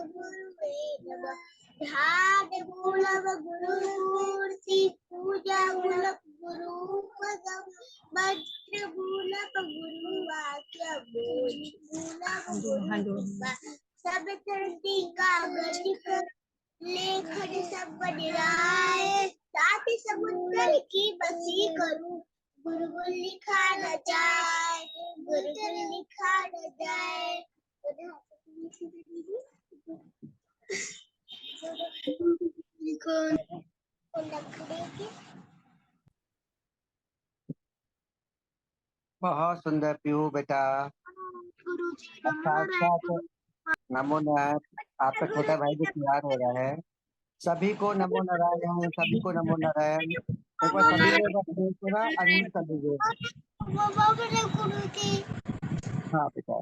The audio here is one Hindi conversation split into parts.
गुरुवे नमः। ध्यान मूलम गुरुमूर्ति पूजा मूलम गुरुपदम मंत्र मूलम गुरुवाक्य बोध मूलम गुरुकृपा सब धरती का गति कर लेखन सब निराय साथ समुद्र की बसी करूं गुरुकुल लिखा न जाए गुरुकुल लिखा न जाए। बहुत सुंदर पीहू बेटा। साक्षात नमो नारायण। आपका छोटा भाई भी तैयार हो रहा है। सभी को नमो नारायण, सभी को नमो नारायण। एक बार सभी लोग अपने को ना अनम्यूट कर दीजिए। हाँ बेटा,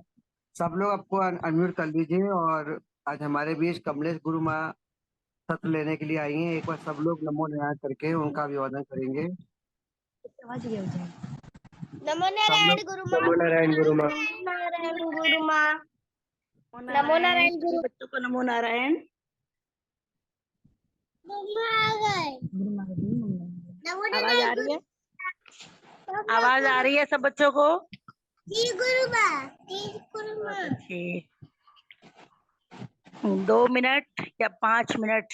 सब लोग आपको अनम्यूट कर लीजिए। और आज हमारे बीच कमलेश गुरु माँ सत्र लेने के लिए आई हैं। एक बार सब लोग नमो नारायण करके उनका अभिवादन करेंगे। नमो नारायण गुरु माँ। नमो नारायण गुरु माँ। नारायण गुरु माँ। नमो नारायण गुरु। बच्चों को नमो नारायण। आवाज आ रही है? आवाज आ रही है सब बच्चों को? जी गुरु माँ, जी गुरु माँ। 2 मिनट या 5 मिनट,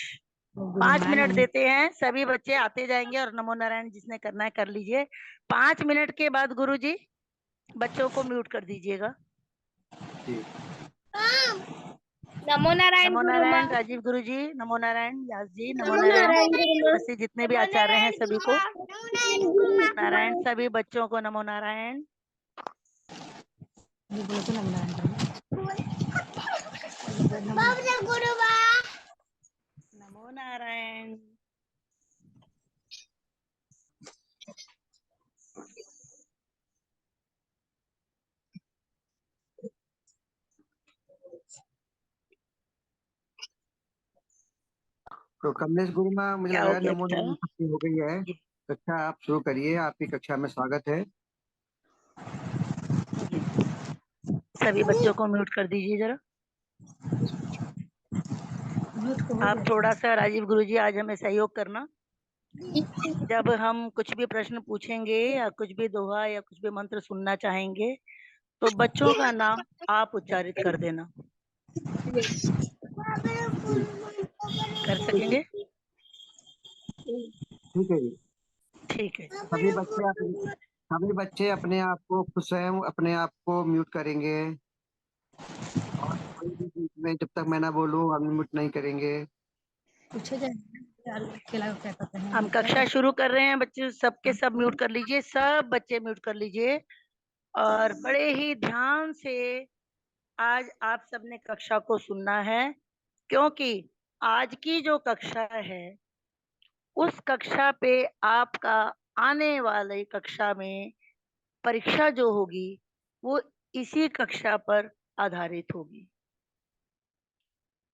5 मिनट देते हैं। सभी बच्चे आते जाएंगे और नमो नारायण जिसने करना है कर लीजिए। 5 मिनट के बाद गुरुजी बच्चों को म्यूट कर दीजिएगा। नमो नारायण नमो गुरु माँ। नारायण राजीव गुरुजी, नमो नारायण व्यास जी, नमो नमो नारायण नारायण गुरु माँ। उपस्थित जितने भी आचार्य हैं सभी को नारायण। सभी बच्चों को नमो नारायण। गुरु माँ। नमो नारायण। तो कमलेश गुरु माँ, मुझे क्या लग हो रहा है गया नमो बेटा? नारायण छुट्टी हो गई है। कक्षा आप शुरू करिए, आपकी कक्षा में स्वागत है। सभी बच्चों को म्यूट कर दीजिए जरा। आप थोड़ा सा राजीव गुरुजी आज हमें सहयोग करना। जब हम कुछ भी प्रश्न पूछेंगे या कुछ भी दोहा या कुछ भी मंत्र सुनना चाहेंगे तो बच्चों का नाम आप उच्चारित कर देना। कर सकेंगे? ठीक है जी। ठीक है। सभी बच्चे अपने आप को खुद स्वयं अपने आप को म्यूट करेंगे और कोई भी बीच में जब तक मैं ना बोलूं अनम्यूट नहीं करेंगे। हम कक्षा शुरू कर रहे हैं बच्चे, सबके सब म्यूट कर लीजिए। सब बच्चे म्यूट कर लीजिए और बड़े ही ध्यान से आज आप सबने कक्षा को सुनना है, क्योंकि आज की जो कक्षा है उस कक्षा पे आपका आने वाले कक्षा में परीक्षा जो होगी वो इसी कक्षा पर आधारित होगी।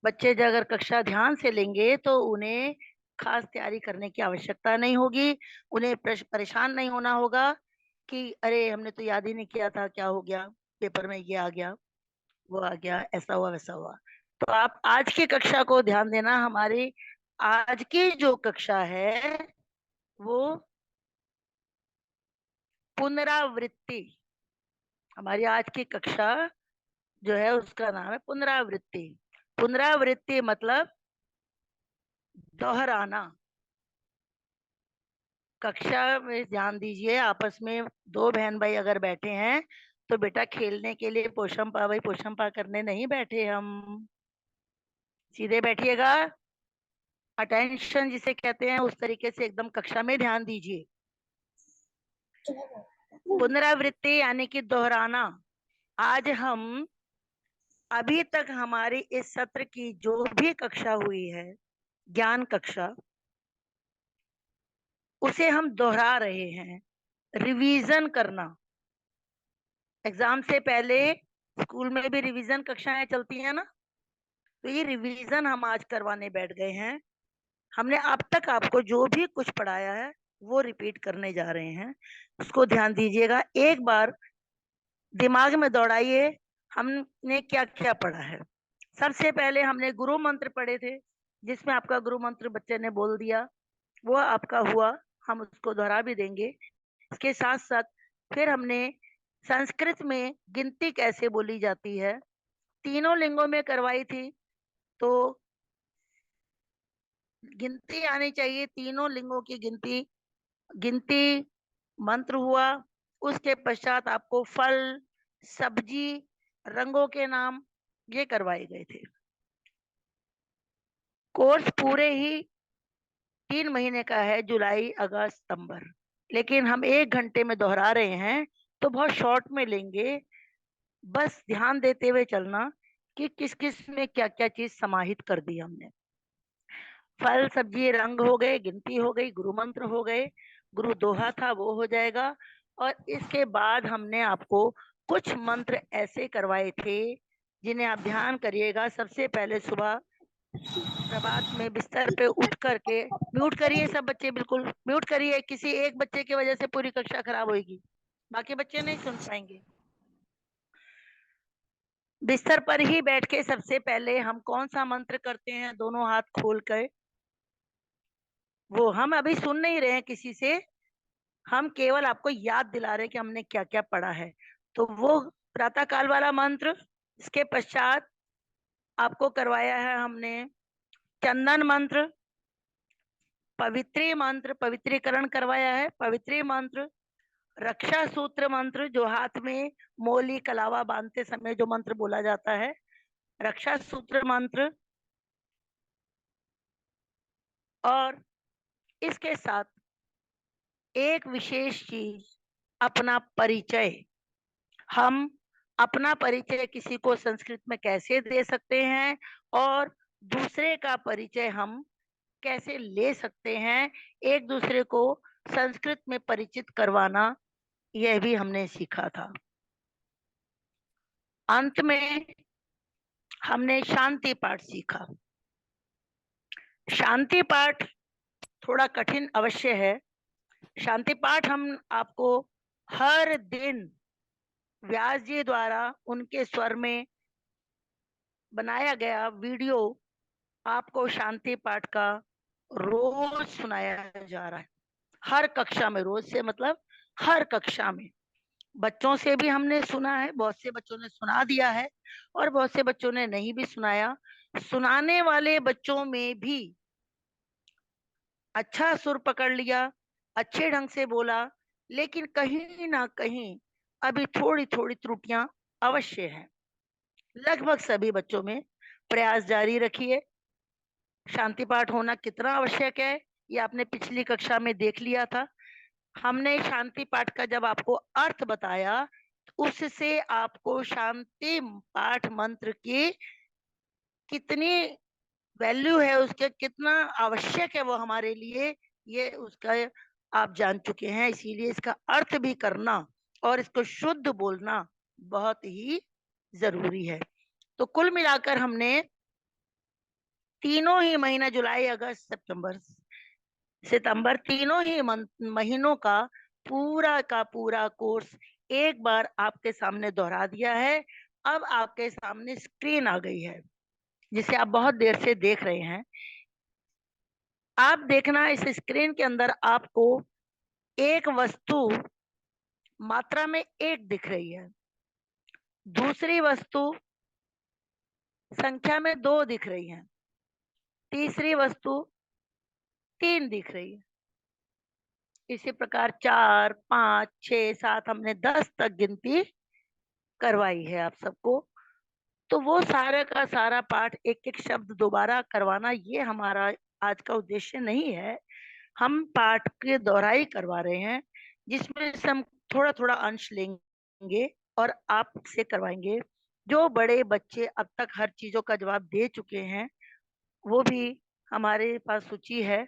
बच्चे जो अगर कक्षा ध्यान से लेंगे तो उन्हें खास तैयारी करने की आवश्यकता नहीं होगी। उन्हें परेशान नहीं होना होगा कि अरे हमने तो याद ही नहीं किया था, क्या हो गया, पेपर में ये आ गया, वो आ गया, ऐसा हुआ वैसा हुआ। तो आप आज की कक्षा को ध्यान देना। हमारी आज की जो कक्षा है वो पुनरावृत्ति। हमारी आज की कक्षा जो है उसका नाम है पुनरावृत्ति। पुनरावृत्ति मतलब दोहराना। कक्षा में ध्यान दीजिए, आपस में 2 बहन भाई अगर बैठे हैं तो बेटा खेलने के लिए पोषम पा भाई पोषम पा करने नहीं बैठे हम। सीधे बैठिएगा, अटेंशन जिसे कहते हैं उस तरीके से एकदम कक्षा में ध्यान दीजिए। पुनरावृत्ति यानी कि दोहराना। आज हम अभी तक हमारी इस सत्र की जो भी कक्षा हुई है, ज्ञान कक्षा, उसे हम दोहरा रहे हैं। रिवीजन करना। एग्जाम से पहले स्कूल में भी रिवीजन कक्षाएं चलती हैं ना, तो ये रिवीजन हम आज करवाने बैठ गए हैं। हमने अब तक आपको जो भी कुछ पढ़ाया है वो रिपीट करने जा रहे हैं। उसको ध्यान दीजिएगा, एक बार दिमाग में दौड़ाइए हमने क्या क्या पढ़ा है। सबसे पहले हमने गुरु मंत्र पढ़े थे, जिसमें आपका गुरु मंत्र बच्चे ने बोल दिया, वो आपका हुआ, हम उसको दोहरा भी देंगे। इसके साथ साथ फिर हमने संस्कृत में गिनती कैसे बोली जाती है तीनों लिंगों में करवाई थी। तो गिनती आनी चाहिए, तीनों लिंगों की गिनती गिनती मंत्र हुआ। उसके पश्चात आपको फल, सब्जी, रंगों के नाम ये करवाए गए थे। कोर्स पूरे ही 3 महीने का है, जुलाई, अगस्त, सितंबर, लेकिन हम 1 घंटे में दोहरा रहे हैं, तो बहुत शॉर्ट में लेंगे। बस ध्यान देते हुए चलना कि किस किस में क्या क्या चीज समाहित कर दी हमने। फल, सब्जी, रंग हो गए, गिनती हो गई, गुरु मंत्र हो गए, गुरु दोहा था वो हो जाएगा। और इसके बाद हमने आपको कुछ मंत्र ऐसे करवाए थे जिन्हें आप ध्यान करिएगा। सबसे पहले सुबह प्रभात में बिस्तर पे उठ करके, म्यूट करिए सब बच्चे, बिल्कुल म्यूट करिए, किसी एक बच्चे की वजह से पूरी कक्षा खराब होगी, बाकी बच्चे नहीं सुन पाएंगे। बिस्तर पर ही बैठ के सबसे पहले हम कौन सा मंत्र करते हैं, दोनों हाथ खोल कर, वो हम अभी सुन नहीं रहे हैं किसी से, हम केवल आपको याद दिला रहे हैं कि हमने क्या क्या पढ़ा है। तो वो प्रातः काल वाला मंत्र, इसके पश्चात आपको करवाया है हमने चंदन मंत्र, पवित्री मंत्र, पवित्रीकरण करवाया है, पवित्री मंत्र, रक्षा सूत्र मंत्र, जो हाथ में मोली कलावा बांधते समय जो मंत्र बोला जाता है, रक्षा सूत्र मंत्र। और इसके साथ एक विशेष चीज, अपना परिचय। हम अपना परिचय किसी को संस्कृत में कैसे दे सकते हैं और दूसरे का परिचय हम कैसे ले सकते हैं, एक दूसरे को संस्कृत में परिचित करवाना, यह भी हमने सीखा था। अंत में हमने शांति पाठ सीखा। शांति पाठ थोड़ा कठिन अवश्य है। शांति पाठ हम आपको हर दिन व्यास जी द्वारा उनके स्वर में बनाया गया वीडियो आपको शांति पाठ का रोज सुनाया जा रहा है, हर कक्षा में। रोज से मतलब हर कक्षा में। बच्चों से भी हमने सुना है, बहुत से बच्चों ने सुना दिया है और बहुत से बच्चों ने नहीं भी सुनाया। सुनाने वाले बच्चों में भी अच्छा सुर पकड़ लिया, अच्छे ढंग से बोला, लेकिन कहीं ना कहीं अभी थोड़ी थोड़ी त्रुटियां अवश्य हैं। लगभग सभी बच्चों में प्रयास जारी रखिए। शांति पाठ होना कितना आवश्यक है ये आपने पिछली कक्षा में देख लिया था। हमने शांति पाठ का जब आपको अर्थ बताया, उससे आपको शांति पाठ मंत्र की कितनी वैल्यू है, उसके कितना आवश्यक है वो हमारे लिए, ये उसका आप जान चुके हैं। इसीलिए इसका अर्थ भी करना और इसको शुद्ध बोलना बहुत ही जरूरी है। तो कुल मिलाकर हमने तीनों ही महीना, जुलाई, अगस्त, सितंबर तीनों ही महीनों का पूरा कोर्स एक बार आपके सामने दोहरा दिया है। अब आपके सामने स्क्रीन आ गई है जिसे आप बहुत देर से देख रहे हैं। आप देखना, इस स्क्रीन के अंदर आपको एक वस्तु मात्रा में 1 दिख रही है, दूसरी वस्तु संख्या में 2 दिख रही है, तीसरी वस्तु 3 दिख रही है। इसी प्रकार 4, 5, 6, 7, हमने 10 तक गिनती करवाई है आप सबको। तो वो सारा का सारा पाठ, एक एक शब्द दोबारा करवाना, ये हमारा आज का उद्देश्य नहीं है। हम पाठ के दोहराई करवा रहे हैं, जिसमें से हम थोड़ा थोड़ा अंश लेंगे और आपसे करवाएंगे। जो बड़े बच्चे अब तक हर चीजों का जवाब दे चुके हैं, वो भी हमारे पास सूची है,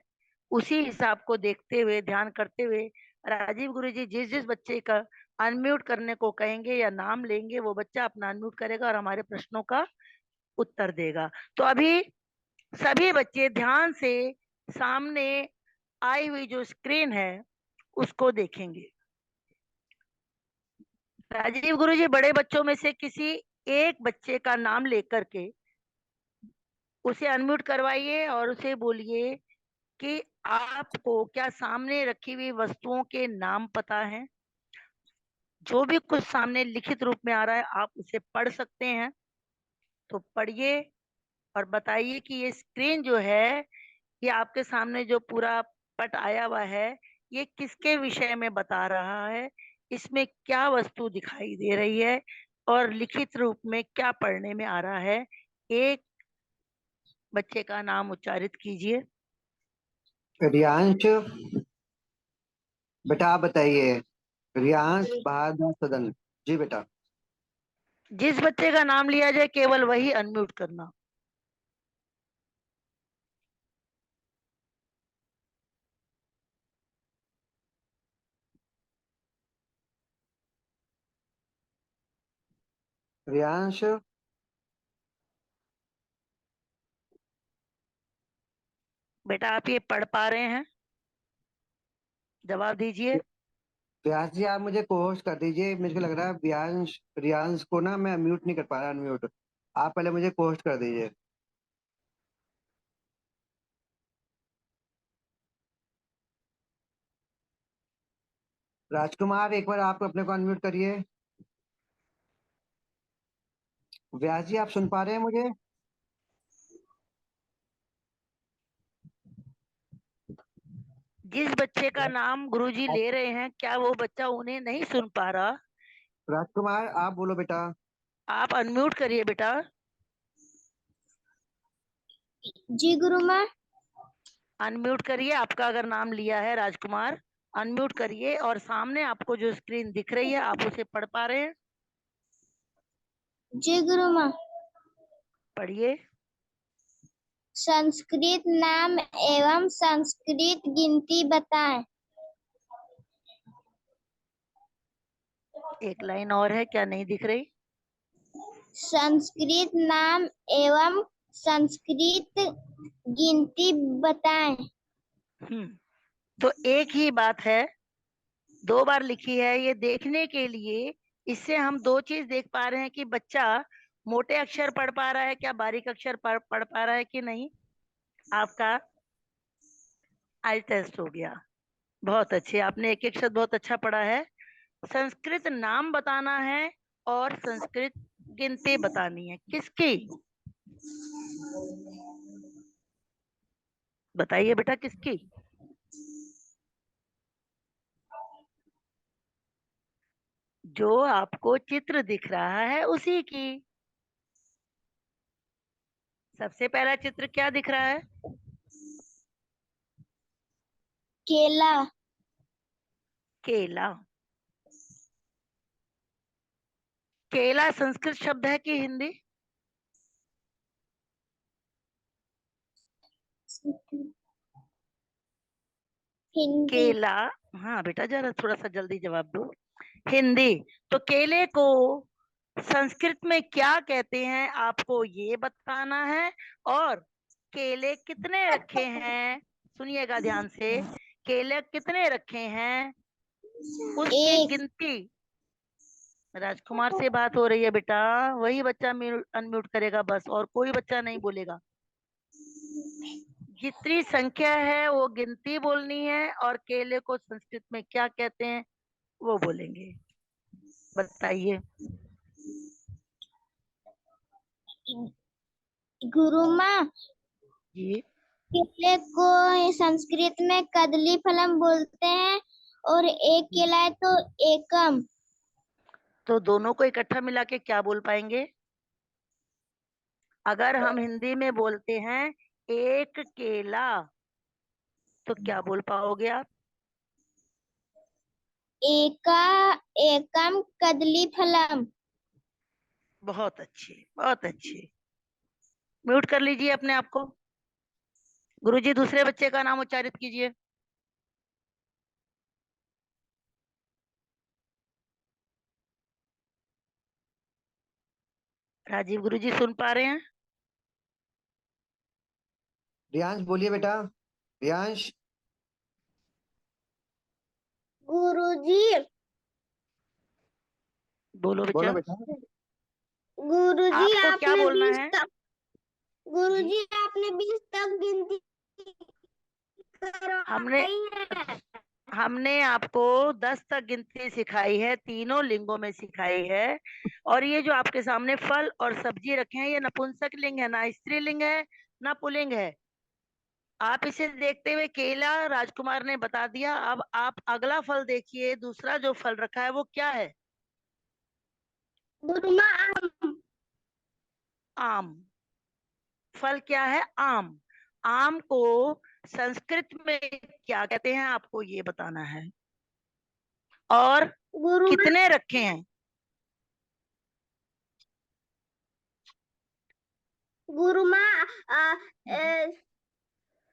उसी हिसाब को देखते हुए, ध्यान करते हुए, राजीव गुरुजी जिस जिस बच्चे का अनम्यूट करने को कहेंगे या नाम लेंगे, वो बच्चा अपना अनम्यूट करेगा और हमारे प्रश्नों का उत्तर देगा। तो अभी सभी बच्चे ध्यान से सामने आई हुई जो स्क्रीन है उसको देखेंगे। राजीव गुरुजी बड़े बच्चों में से किसी एक बच्चे का नाम लेकर के उसे अनम्यूट करवाइए और उसे बोलिए कि आपको क्या सामने रखी हुई वस्तुओं के नाम पता है। जो भी कुछ सामने लिखित रूप में आ रहा है आप उसे पढ़ सकते हैं, तो पढ़िए और बताइए कि ये स्क्रीन जो है, ये आपके सामने जो पूरा पट आया हुआ है, ये किसके विषय में बता रहा है, इसमें क्या वस्तु दिखाई दे रही है और लिखित रूप में क्या पढ़ने में आ रहा है। एक बच्चे का नाम उच्चारित कीजिए। रियांश, बेटा आप बताइए। रियांश बहादुर सदन। जी बेटा। जिस बच्चे का नाम लिया जाए केवल वही अनम्यूट करना। रियांश, बेटा आप ये पढ़ पा रहे हैं? जवाब दीजिए। व्यास जी आप मुझे कोहोस्ट कर दीजिए। मुझे लग रहा है रियांश रियांश को ना मैं म्यूट नहीं कर पा रहा, अनम्यूट। आप पहले मुझे कोहोस्ट कर दीजिए। राजकुमार एक बार आप अपने को अनम्यूट करिए। व्यास जी आप सुन पा रहे हैं मुझे? जिस बच्चे का नाम गुरुजी ले रहे हैं, क्या वो बच्चा उन्हें नहीं सुन पा रहा? राजकुमार आप बोलो बेटा। आप अनम्यूट करिए बेटा। जी गुरु माँ। अनम्यूट करिए, आपका अगर नाम लिया है राजकुमार, अनम्यूट करिए और सामने आपको जो स्क्रीन दिख रही है आप उसे पढ़ पा रहे हैं? जी गुरु माँ। पढ़िए। संस्कृत नाम एवं संस्कृत गिनती बताएं। एक लाइन और है, क्या नहीं दिख रही? संस्कृत नाम एवं संस्कृत गिनती बताएं। तो एक ही बात है, 2 बार लिखी है, ये देखने के लिए इससे हम 2 चीज देख पा रहे हैं कि बच्चा मोटे अक्षर पढ़ पा रहा है, क्या बारीक अक्षर पढ़ पा रहा है कि नहीं। आपका आई टेस्ट हो गया। बहुत अच्छे, आपने एक एक शब्द बहुत अच्छा पढ़ा है। संस्कृत नाम बताना है और संस्कृत गिनती बतानी है। किसकी? बताइए बेटा किसकी? जो आपको चित्र दिख रहा है उसी की। सबसे पहला चित्र क्या दिख रहा है? केला। केला। केला संस्कृत शब्द है कि हिंदी? हिंदी। केला। हाँ बेटा जरा थोड़ा सा जल्दी जवाब दो। हिंदी। तो केले को संस्कृत में क्या कहते हैं आपको ये बताना है। और केले कितने रखे हैं, सुनिएगा ध्यान से, केले कितने रखे हैं उसकी एक। गिनती। राजकुमार से बात हो रही है बेटा, वही बच्चा अनम्यूट करेगा बस, और कोई बच्चा नहीं बोलेगा। जितनी संख्या है वो गिनती बोलनी है और केले को संस्कृत में क्या कहते हैं वो बोलेंगे। बताइए। गुरु माँ, जी। केले को संस्कृत में कदली फलम बोलते हैं और एक केला है तो एकम। तो दोनों को इकट्ठा मिला के क्या बोल पाएंगे? अगर हम हिंदी में बोलते हैं एक केला, तो क्या बोल पाओगे आप? एका एकम कदली फलम। बहुत अच्छे, बहुत अच्छे। म्यूट कर लीजिए अपने आप को। गुरुजी दूसरे बच्चे का नाम उच्चारित कीजिए। राजीव गुरुजी सुन पा रहे हैं? रियांश बोलिए बेटा। रियांश। गुरुजी। बोलो बोलो बेटा। बेटा। गुरुजी आपको क्या आपने बोलना 20 है? का गुरुजी आपने 20 तक गिनती हमने करवाई है। हमने आपको 10 तक गिनती सिखाई है, तीनों लिंगों में सिखाई है। और ये जो आपके सामने फल और सब्जी रखे हैं, ये नपुंसक लिंग है, ना स्त्रीलिंग है ना पुल्लिंग है। आप इसे देखते हुए केला राजकुमार ने बता दिया। अब आप अगला फल देखिए, दूसरा जो फल रखा है वो क्या है? गुरुमा आम। आम। फल क्या है? आम। आम को संस्कृत में क्या कहते हैं, आपको ये बताना है। और गुरुमा कितने रखे हैं? गुरुमा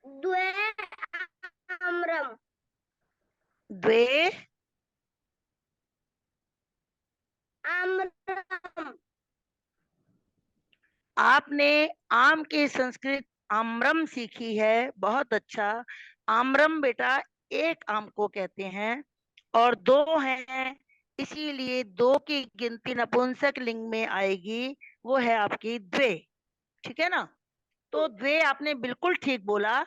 द्वे आम्रम। द्वे आम्रम। आपने आम की संस्कृत आम्रम सीखी है, बहुत अच्छा। आम्रम बेटा एक आम को कहते हैं, और दो हैं, इसीलिए दो की गिनती नपुंसक लिंग में आएगी, वो है आपकी द्वे। ठीक है ना? तो द्वे आपने बिल्कुल ठीक बोला।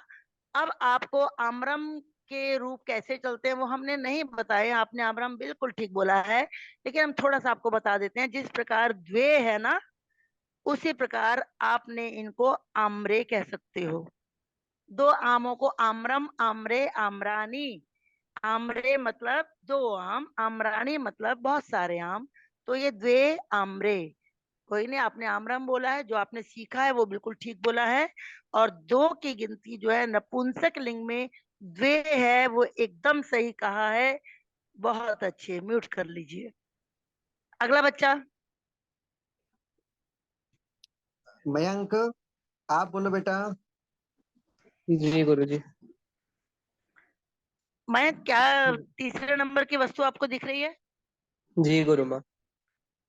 अब आपको आम्रम के रूप कैसे चलते हैं वो हमने नहीं बताए, आपने आम्रम बिल्कुल ठीक बोला है, लेकिन हम थोड़ा सा आपको बता देते हैं। जिस प्रकार द्वे है ना, उसी प्रकार आपने इनको आम्रे कह सकते हो। दो आमों को आम्रम, आम्रे, आम्रानी। आम्रे मतलब दो आम, आम्रानी मतलब बहुत सारे आम। तो ये द्वे आम्रे। कोई नहीं, आपने आम्रम बोला है, जो आपने सीखा है वो बिल्कुल ठीक बोला है। और दो की गिनती जो है नपुंसक लिंग में द्वे है, वो एकदम सही कहा है। बहुत अच्छे, म्यूट कर लीजिए। अगला बच्चा। मयंक, आप बोलो बेटा। जी गुरुजी। मैं क्या, तीसरे नंबर की वस्तु आपको दिख रही है? जी गुरुमा।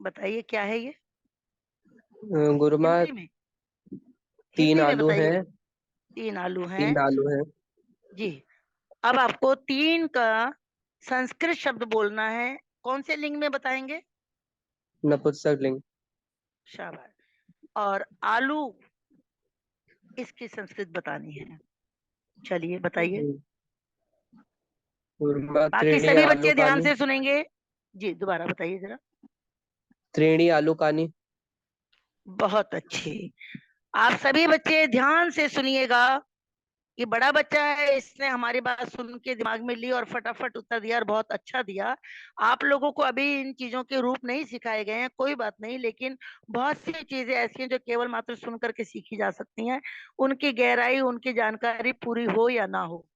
बताइए क्या है ये? गुरुमा हिंदी में, 3 हिंदी में आलू हैं। बताइए। 3 आलू हैं। 3 आलू हैं। जी। अब आपको 3 का संस्कृत शब्द बोलना है। कौन से लिंग में बताएंगे? नपुंसक लिंग। शाबाश। और आलू, इसकी संस्कृत बतानी है। चलिए बताइए। गुरुमा बाकी त्रीणी सभी आलू बच्चे ध्यान कानी। से सुनेंगे। जी, दोबारा बताइए जरा। त्रीणी आलू कानी। बहुत अच्छे। आप सभी बच्चे ध्यान से सुनिएगा। ये बड़ा बच्चा है, इसने हमारी बात सुन के दिमाग में ली और फटाफट उत्तर दिया, और बहुत अच्छा दिया। आप लोगों को अभी इन चीजों के रूप नहीं सिखाए गए हैं, कोई बात नहीं, लेकिन बहुत सी चीजें ऐसी हैं जो केवल मात्र सुन करके सीखी जा सकती हैं। उनकी गहराई, उनकी जानकारी पूरी हो या ना हो।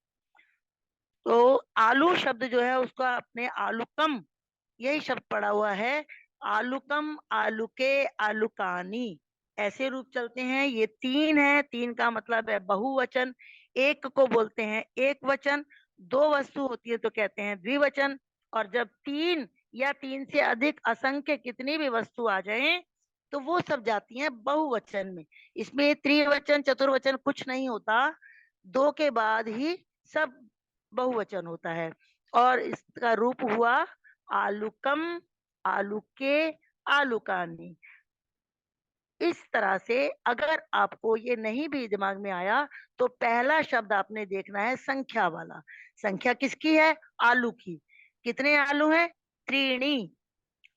तो आलू शब्द जो है उसका अपने आलूकम, यही शब्द पड़ा हुआ है। आलूकम, आलूके, आलूकानी, ऐसे रूप चलते हैं। ये 3 है, 3 का मतलब है बहुवचन। एक को बोलते हैं एक वचन। दो वस्तु होती है तो कहते हैं द्विवचन। और जब 3 या 3 से अधिक असंख्य कितनी भी वस्तु आ जाए तो वो सब जाती हैं बहुवचन में। इसमें त्रिवचन चतुर्वचन कुछ नहीं होता, दो के बाद ही सब बहुवचन होता है। और इसका रूप हुआ आलूकम, आलूके, आलूकानी। इस तरह से अगर आपको ये नहीं भी दिमाग में आया तो पहला शब्द आपने देखना है संख्या वाला। संख्या किसकी है? आलू की। कितने आलू हैं? त्रीणी।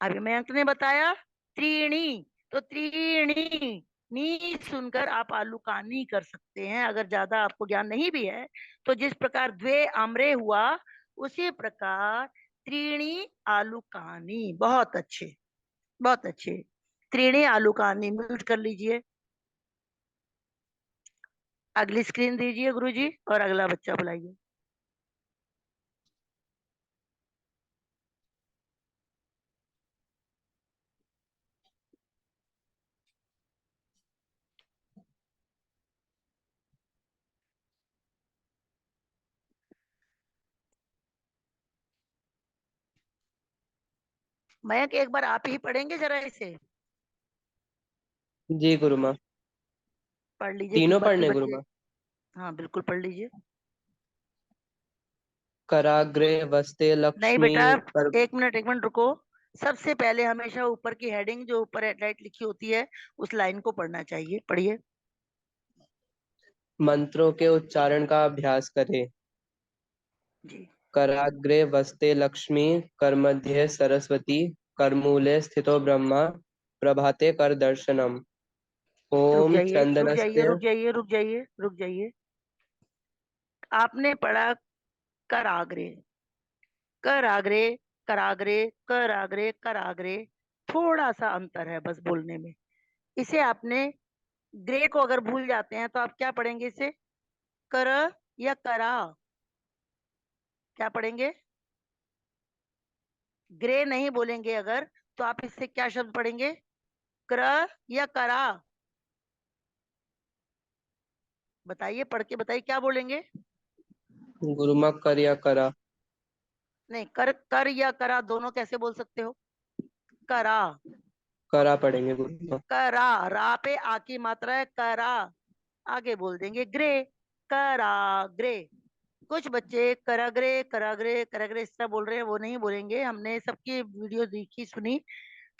अभी मयंक ने बताया त्रीणी, तो त्रीणी नी सुनकर आप आलूकानी कर सकते हैं, अगर ज्यादा आपको ज्ञान नहीं भी है तो। जिस प्रकार द्वे आम्रे हुआ, उसी प्रकार त्रीणी आलूकानी। बहुत अच्छे, बहुत अच्छे। त्रीणी आलूकानी, म्यूट कर लीजिए। अगली स्क्रीन दीजिए गुरुजी, और अगला बच्चा बुलाइए। मयंक एक बार आप ही पढ़ेंगे जरा इसे? जी गुरुमा। पढ़ लीजिए कि तीनों बाकी पढ़ने बच्चे। गुरुमा। हाँ बिल्कुल पढ़ लीजिए। कराग्रे वस्ते नहीं लक्ष्मी बेटा, कर। एक मिनट, एक मिनट रुको। सबसे पहले हमेशा ऊपर की हेडिंग, जो ऊपर हेडलाइट लिखी होती है, उस लाइन को पढ़ना चाहिए। पढ़िए। मंत्रों के उच्चारण का अभ्यास करें। जी कराग्रे वस्ते लक्ष्मी, करमध्ये सरस्वती, करमूले स्थितो ब्रह्मा, प्रभाते कर दर्शनम। रुक ओम जाइए रुक जाइए चंदनस्य। रुक जाइए रुक जाइए रुक जाइए। आपने पढ़ा कराग्रे, कराग्रे, कराग्रे, कराग्रे, कराग्रे, थोड़ा सा अंतर है बस बोलने में। इसे आपने ग्रे को अगर भूल जाते हैं तो आप क्या पढ़ेंगे इसे? कर या करा? क्या पढ़ेंगे? ग्रे नहीं बोलेंगे अगर तो आप इससे क्या शब्द पढ़ेंगे? कर या करा? बताइए, पढ़ के बताइए क्या बोलेंगे? गुरुमा कर या करा? नहीं, कर कर या करा दोनों कैसे बोल सकते हो? करा, करा पढ़ेंगे गुरुमा। करा, रा पे आ की मात्रा है, करा। आगे बोल देंगे ग्रे, करा ग्रे। कुछ बच्चे कराग्रे कराग्रे कराग्रे इस तरह बोल रहे हैं, वो नहीं बोलेंगे। हमने सबकी वीडियो देखी सुनी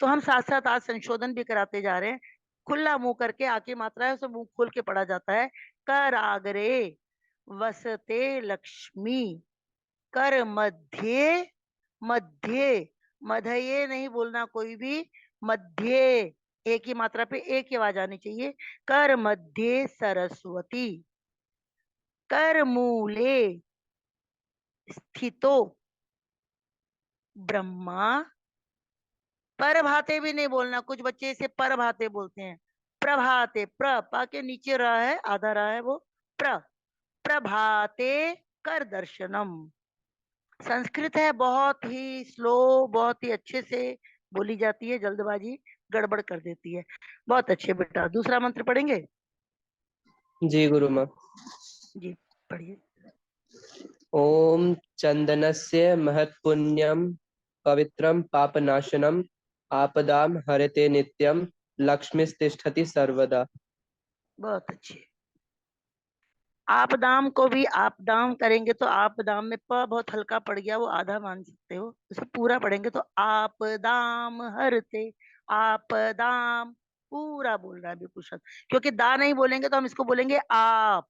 तो हम साथ साथ आज संशोधन भी कराते जा रहे हैं। खुला मुंह करके आके मात्रा है उसे मुंह खोल के पढ़ा जाता है। कराग्रे वसते लक्ष्मी, कर मध्य, मध्य, मध्य नहीं बोलना कोई भी, मध्य, एक ही मात्रा पे एक ही आवाज आनी चाहिए। कर मध्य सरस्वती, कर मूले स्थितो ब्रह्मा, पर भाते भी नहीं बोलना। कुछ बच्चे इसे पर भाते बोलते हैं। प्रभाते, प्र पा के नीचे रहा है, आधा रहा है वो, प्र, प्रभाते कर दर्शनम। संस्कृत है, बहुत ही स्लो, बहुत ही अच्छे से बोली जाती है, जल्दबाजी गड़बड़ कर देती है। बहुत अच्छे बेटा, दूसरा मंत्र पढ़ेंगे? जी गुरुमा। जी पढ़िए। ओम चंदनस्य महत्पुण्यम, पवित्रम पापनाशनम, आपदाम हरते नित्यम, लक्ष्मीस्तिष्ठति सर्वदा। बहुत अच्छे। आपदाम को भी आपदाम करेंगे तो आपदाम में प बहुत हल्का पड़ गया, वो आधा मान सकते हो। उसे पूरा पढ़ेंगे तो आपदाम हरते, आपदाम पूरा बोलना है बिल्कुल शब्द। क्योंकि दा नहीं बोलेंगे तो हम इसको बोलेंगे आप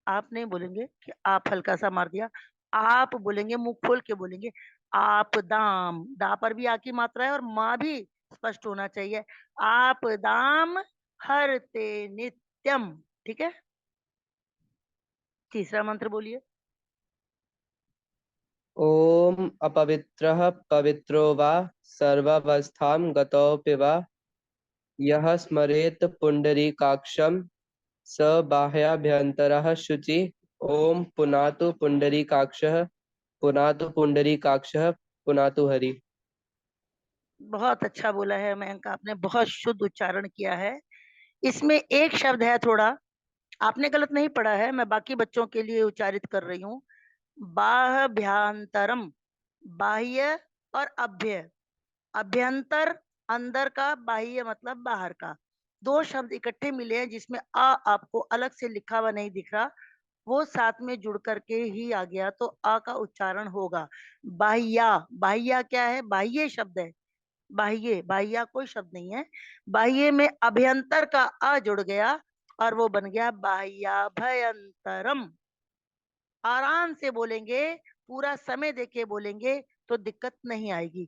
नहीं बोलेंगे कि आप हल्का सा मार दिया, आप बोलेंगे, मुंह खोल के बोलेंगे। आप दाम, दा पर भी आ की मात्रा है और माँ भी स्पष्ट होना चाहिए। आप दाम हरते नित्यम। ठीक है, तीसरा मंत्र बोलिए। ओम अपवित्रः पवित्रो वा, सर्वावस्थां गतोऽपि वा, यः स्मरेत पुंडरीकाक्षं, स बाह्याभ्यन्तरः शुचि। ओम पुनातु पुंडरीकाक्षः, पुनातु पुंडरीकाक्षः, पुनातु हरि। बहुत अच्छा बोला है मयंक, आपने बहुत शुद्ध उच्चारण किया है। इसमें एक शब्द है थोड़ा, आपने गलत नहीं पढ़ा है, मैं बाकी बच्चों के लिए उच्चारित कर रही हूँ। बाह्यांतरम, बाह्य और अभ्य। अभ्यंतर अंदर का, बाह्य मतलब बाहर का। दो शब्द इकट्ठे मिले हैं जिसमें आ आपको अलग से लिखा हुआ नहीं दिख रहा, वो साथ में जुड़ करके ही आ गया तो आ का उच्चारण होगा। बाह्या, बाह्या क्या है? बाह्य शब्द है। बाह्य, बाह्या कोई शब्द नहीं है। बाह्य में अभ्यंतर का अ जुड़ गया और वो बन गया बाह्याभयंतरम। आराम से बोलेंगे, पूरा समय देके बोलेंगे तो दिक्कत नहीं आएगी।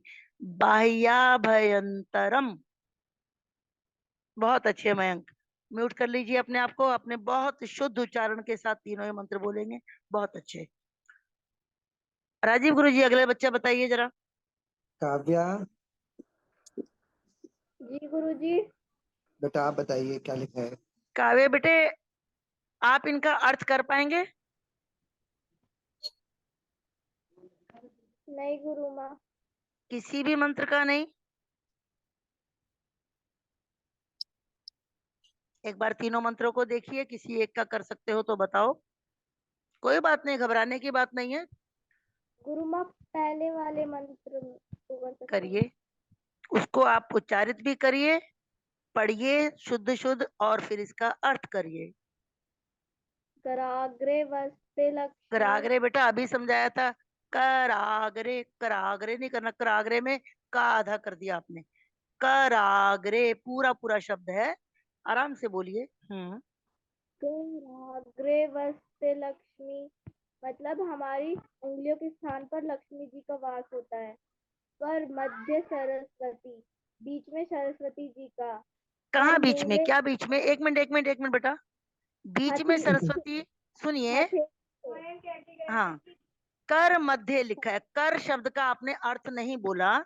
बाह्याभयंतरम। बहुत अच्छे मयंक, म्यूट कर लीजिए अपने आप को। अपने बहुत शुद्ध उच्चारण के साथ तीनों ही मंत्र बोलेंगे, बहुत अच्छे। राजीव गुरु जी, अगले बच्चा बताइए जरा। काव्या, जी गुरुजी। बेटा आप बताइए क्या लिखा है। काव्य बेटे, आप इनका अर्थ कर पाएंगे? नहीं गुरु माँ। किसी भी मंत्र का नहीं? एक बार तीनों मंत्रों को देखिए, किसी एक का कर सकते हो तो बताओ। कोई बात नहीं, घबराने की बात नहीं है, गुरु माँ पहले वाले मंत्र को कर सकते हैं। करिए। उसको आप उच्चारित भी करिए, पढ़िए शुद्ध शुद्ध, और फिर इसका अर्थ करिए। कराग्रे वस्ते लक्ष्मी। कराग्रे बेटा अभी समझाया था, कराग्रे, कराग्रे नहीं करना, कराग्रे में का आधा कर दिया आपने। कराग्रे पूरा पूरा शब्द है, आराम से बोलिए। कराग्रे वस्ते लक्ष्मी, मतलब हमारी उंगलियों के स्थान पर लक्ष्मी जी का वास होता है। कर मध्य सरस्वती, बीच में सरस्वती जी का। कहाँ बीच में, मूले क्या बीच में? एक मिनट बेटा, बीच में सरस्वती। सुनिए, हाँ, कर मध्य लिखा है। कर शब्द का आपने अर्थ नहीं बोला,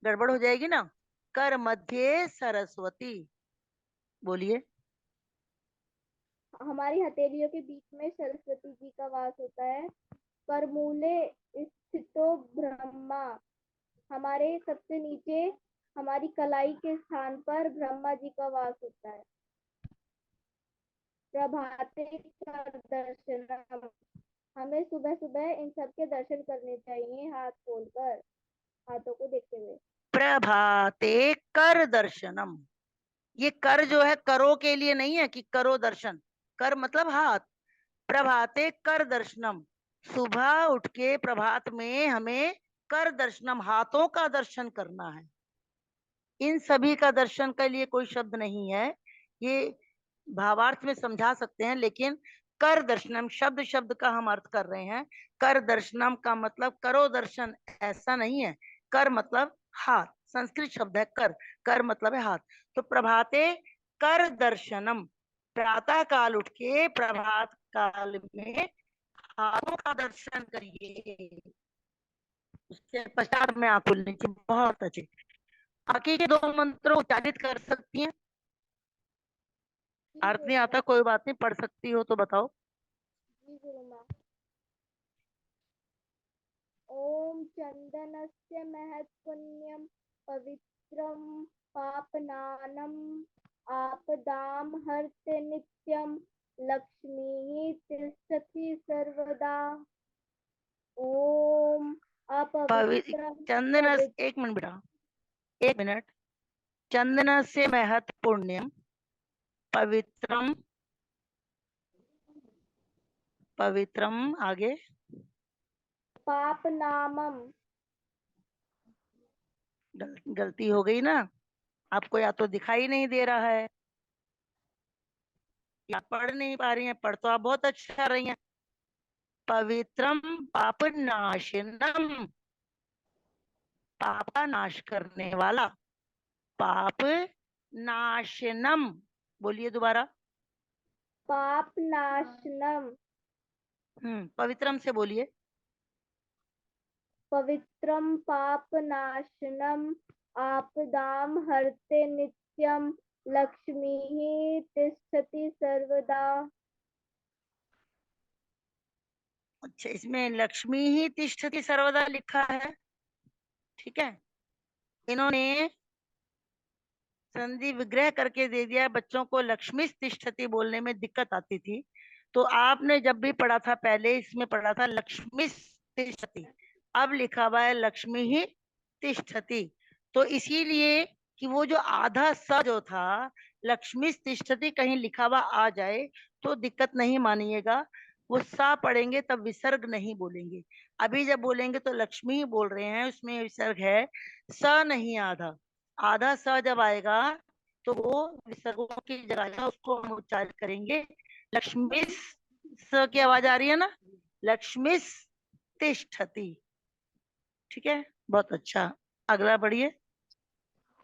गड़बड़ हो जाएगी ना। कर मध्य सरस्वती बोलिए। हमारी हथेलियों के बीच में सरस्वती जी का वास होता है। करमूले स्थितो ब्रह्मा, हमारे सबसे नीचे हमारी कलाई के स्थान पर ब्रह्मा जी का वास होता है। प्रभाते कर दर्शनम, हमें सुबह सुबह इन सब के दर्शन करने चाहिए, हाथ खोलकर, हाथों को देखते हुए। प्रभाते कर दर्शनम, ये कर जो है करो के लिए नहीं है कि करो दर्शन, कर मतलब हाथ। प्रभाते कर दर्शनम, सुबह उठ के प्रभात में हमें कर दर्शनम, हाथों का दर्शन करना है। इन सभी का दर्शन के लिए कोई शब्द नहीं है, ये भावार्थ में समझा सकते हैं, लेकिन कर दर्शनम शब्द शब्द का हम अर्थ कर रहे हैं। कर दर्शनम का मतलब करो दर्शन, ऐसा नहीं है। कर मतलब हाथ, संस्कृत शब्द है कर, कर मतलब है हाथ। तो प्रभाते कर दर्शनम, प्रातः काल उठ के प्रभात काल में हाथों का दर्शन करिए। उसके पश्चात में आंख खोलनी चाहिए। बहुत अच्छे, बाकी के 2 मंत्र उच्चारित कर सकती हैं। अर्थ नहीं आता कोई बात नहीं, पढ़ सकती हो तो बताओ। जी गुरु माँ। ओम चंदनस्य महत् पुण्यम पवित्रम पापनानम आपदाम हर्ते नित्यम लक्ष्मी तिष्ठति सर्वदा। ओम अपवित्र चंदन, पवित्र। एक मिनट बेटा, 1 मिनट। चंदन से महत् पुण्यम पवित्रम, पवित्रम आगे। पाप नामम, गलती हो गई ना, आपको या तो दिखाई नहीं दे रहा है या पढ़ नहीं पा रही हैं। पढ़ तो आप बहुत अच्छा कर रही हैं। पवित्रम पाप नाशनम, पाप का नाश करने वाला। पाप नाशनम, बोलिए दोबारा। पाप नाशनम, पवित्रम से बोलिए। पवित्रम पाप नाशनम आपदाम हरते नित्यम लक्ष्मी तिष्ठति सर्वदा। अच्छा, इसमें लक्ष्मी ही तिष्ठति सर्वदा लिखा है, ठीक है। इन्होंने संधि विग्रह करके दे दिया। बच्चों को लक्ष्मी तिष्ठति बोलने में दिक्कत आती थी, तो आपने जब भी पढ़ा था पहले इसमें पढ़ा था लक्ष्मी तिष्ठति, अब लिखा हुआ है लक्ष्मी ही तिष्ठति। तो इसीलिए कि वो जो आधा स जो था लक्ष्मी तिष्ठति कहीं लिखा हुआ आ जाए तो दिक्कत नहीं मानिएगा। वो सा पढ़ेंगे तब विसर्ग नहीं बोलेंगे। अभी जब बोलेंगे तो लक्ष्मी ही बोल रहे हैं, उसमें विसर्ग है, स नहीं आधा। आधा स जब आएगा तो वो विसर्गों की जगह उसको हम उच्चारित करेंगे। लक्ष्मी स की आवाज आ रही है ना, लक्ष्मी तिष्ठति, ठीक है, बहुत अच्छा। अगला बढ़िए।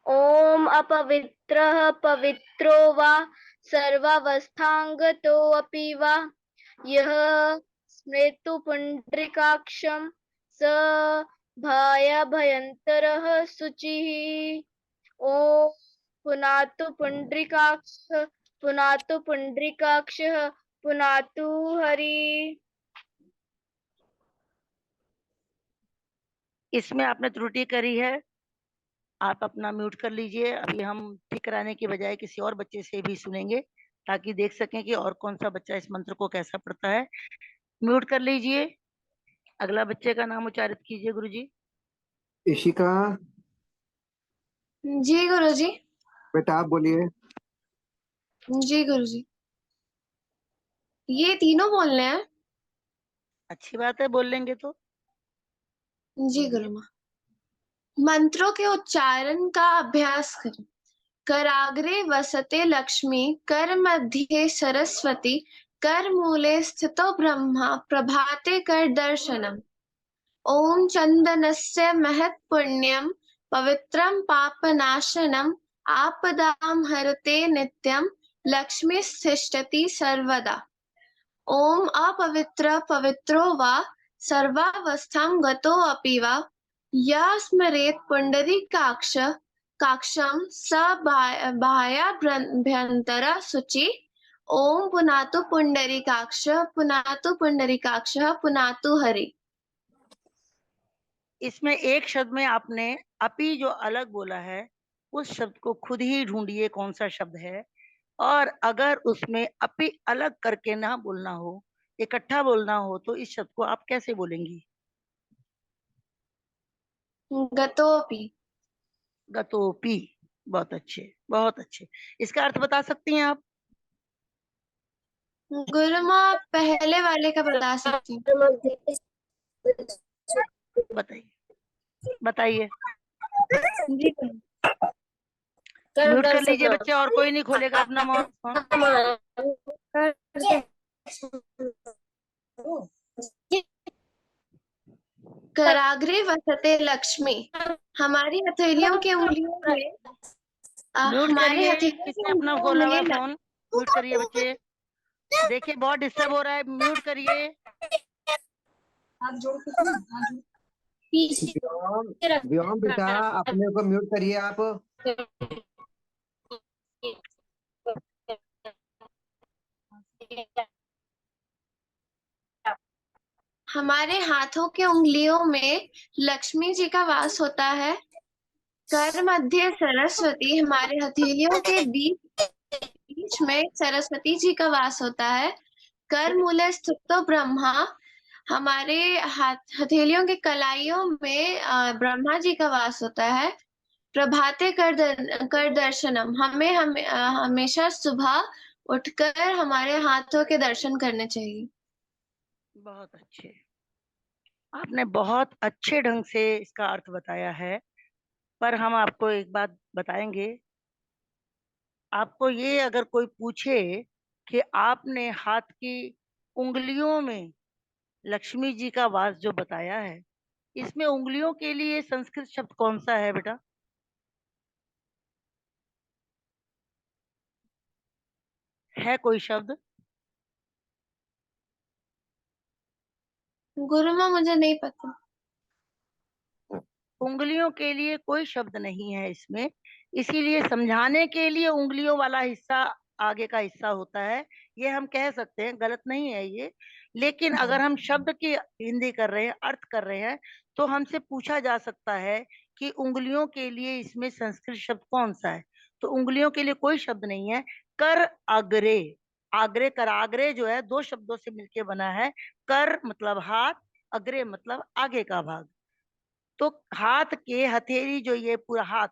ओम अपवित्रः पवित्रो वा सर्वावस्थांगतोऽपि वा यः स्मृतु पुंडरीकाक्षं स भयभयंतरः शुचिः। ओम पुनातु पुंडरीकाक्षः पुनातु पुंडरीकाक्षः पुनातु हरि। इसमें आपने त्रुटि करी है, आप अपना म्यूट कर लीजिए। अभी हम ठीक कराने की बजाय किसी और बच्चे से भी सुनेंगे ताकि देख सकें कि और कौन सा बच्चा इस मंत्र को कैसा पढ़ता है। म्यूट कर लीजिए। अगला बच्चे का नाम उच्चारित कीजिए गुरुजी। इशिका, जी गुरुजी। बेटा आप बोलिए। जी गुरुजी। ये तीनों बोलने हैं? अच्छी बात है, बोल लेंगे तो। जी गुरु माँ। मंत्रों के उच्चारण का अभ्यास करें। कराग्रे वसते लक्ष्मी कर मध्ये सरस्वती कर मूले स्थितो ब्रह्मा प्रभाते कर दर्शनम। ओम चंदनस्य महत् पुण्यम पवित्रम पापनाशनम आपदाम हरते नित्यम लक्ष्मी तिष्ठति सर्वदा। ओम अपवित्र पवित्रो वा सर्वावस्थां गतो अपि वा यः स्मरेत् पुंडरीकाक्ष काक्षं स बाह्याभ्यंतर शुचि। ओम पुनातु पुंडरीकाक्ष पुनातु पुंडरीकाक्ष पुनातु हरि। इसमें एक शब्द में आपने अपी जो अलग बोला है उस शब्द को खुद ही ढूंढिए कौन सा शब्द है, और अगर उसमें अपी अलग करके ना बोलना हो, इकट्ठा बोलना हो, तो इस शब्द को आप कैसे बोलेंगी? गतोपि। गतोपि। बहुत अच्छे, बहुत अच्छे। इसका अर्थ बता सकती हैं आप? गुरुमा पहले वाले का बता सकती हूँ। बताइए, बताइए। जी म्यूट कर लीजिए बच्चे, और कोई नहीं खोलेगा अपना फोन। कराग्रे वसते लक्ष्मी, हमारी हथेलियों के उंगलियों में म्यूट हमारी करिए, हथेलियों किसने के अपना उंगलियों खोला हुआ है में फोन? म्यूट करिए बच्चे, देखिए बहुत डिस्टर्ब हो रहा है, म्यूट करिए। व्योम बेटा अपने को म्यूट करिए आप। हमारे हाथों के उंगलियों में लक्ष्मी जी का वास होता है। कर मध्य सरस्वती, हमारे हथेलियों के बीच में सरस्वती जी का वास होता है। कर मूले स्थित तो ब्रह्मा, हमारे हथेलियों के कलाइयों में ब्रह्मा जी का वास होता है। प्रभाते कर दर्शनम, हमें हमेशा सुबह उठकर हमारे हाथों के दर्शन करने चाहिए। बहुत अच्छे, आपने बहुत अच्छे ढंग से इसका अर्थ बताया है। पर हम आपको एक बात बताएंगे, आपको ये अगर कोई पूछे कि आपने हाथ की उंगलियों में लक्ष्मी जी का वास जो बताया है, इसमें उंगलियों के लिए संस्कृत शब्द कौन सा है बेटा? है कोई शब्द? गुरुमा मुझे नहीं पता। उंगलियों के लिए कोई शब्द नहीं है इसमें, इसीलिए समझाने के लिए उंगलियों वाला हिस्सा आगे का हिस्सा होता है, ये हम कह सकते हैं, गलत नहीं है ये। लेकिन अगर हम शब्द की हिंदी कर रहे हैं, अर्थ कर रहे हैं, तो हमसे पूछा जा सकता है कि उंगलियों के लिए इसमें संस्कृत शब्द कौन सा है, तो उंगलियों के लिए कोई शब्द नहीं है। कर अग्रे, आग्रे कर आग्रे जो है दो शब्दों से मिलकर बना है। कर मतलब हाथ, अग्रे मतलब आगे का भाग। तो हाथ के हथेली जो ये पूरा हाथ,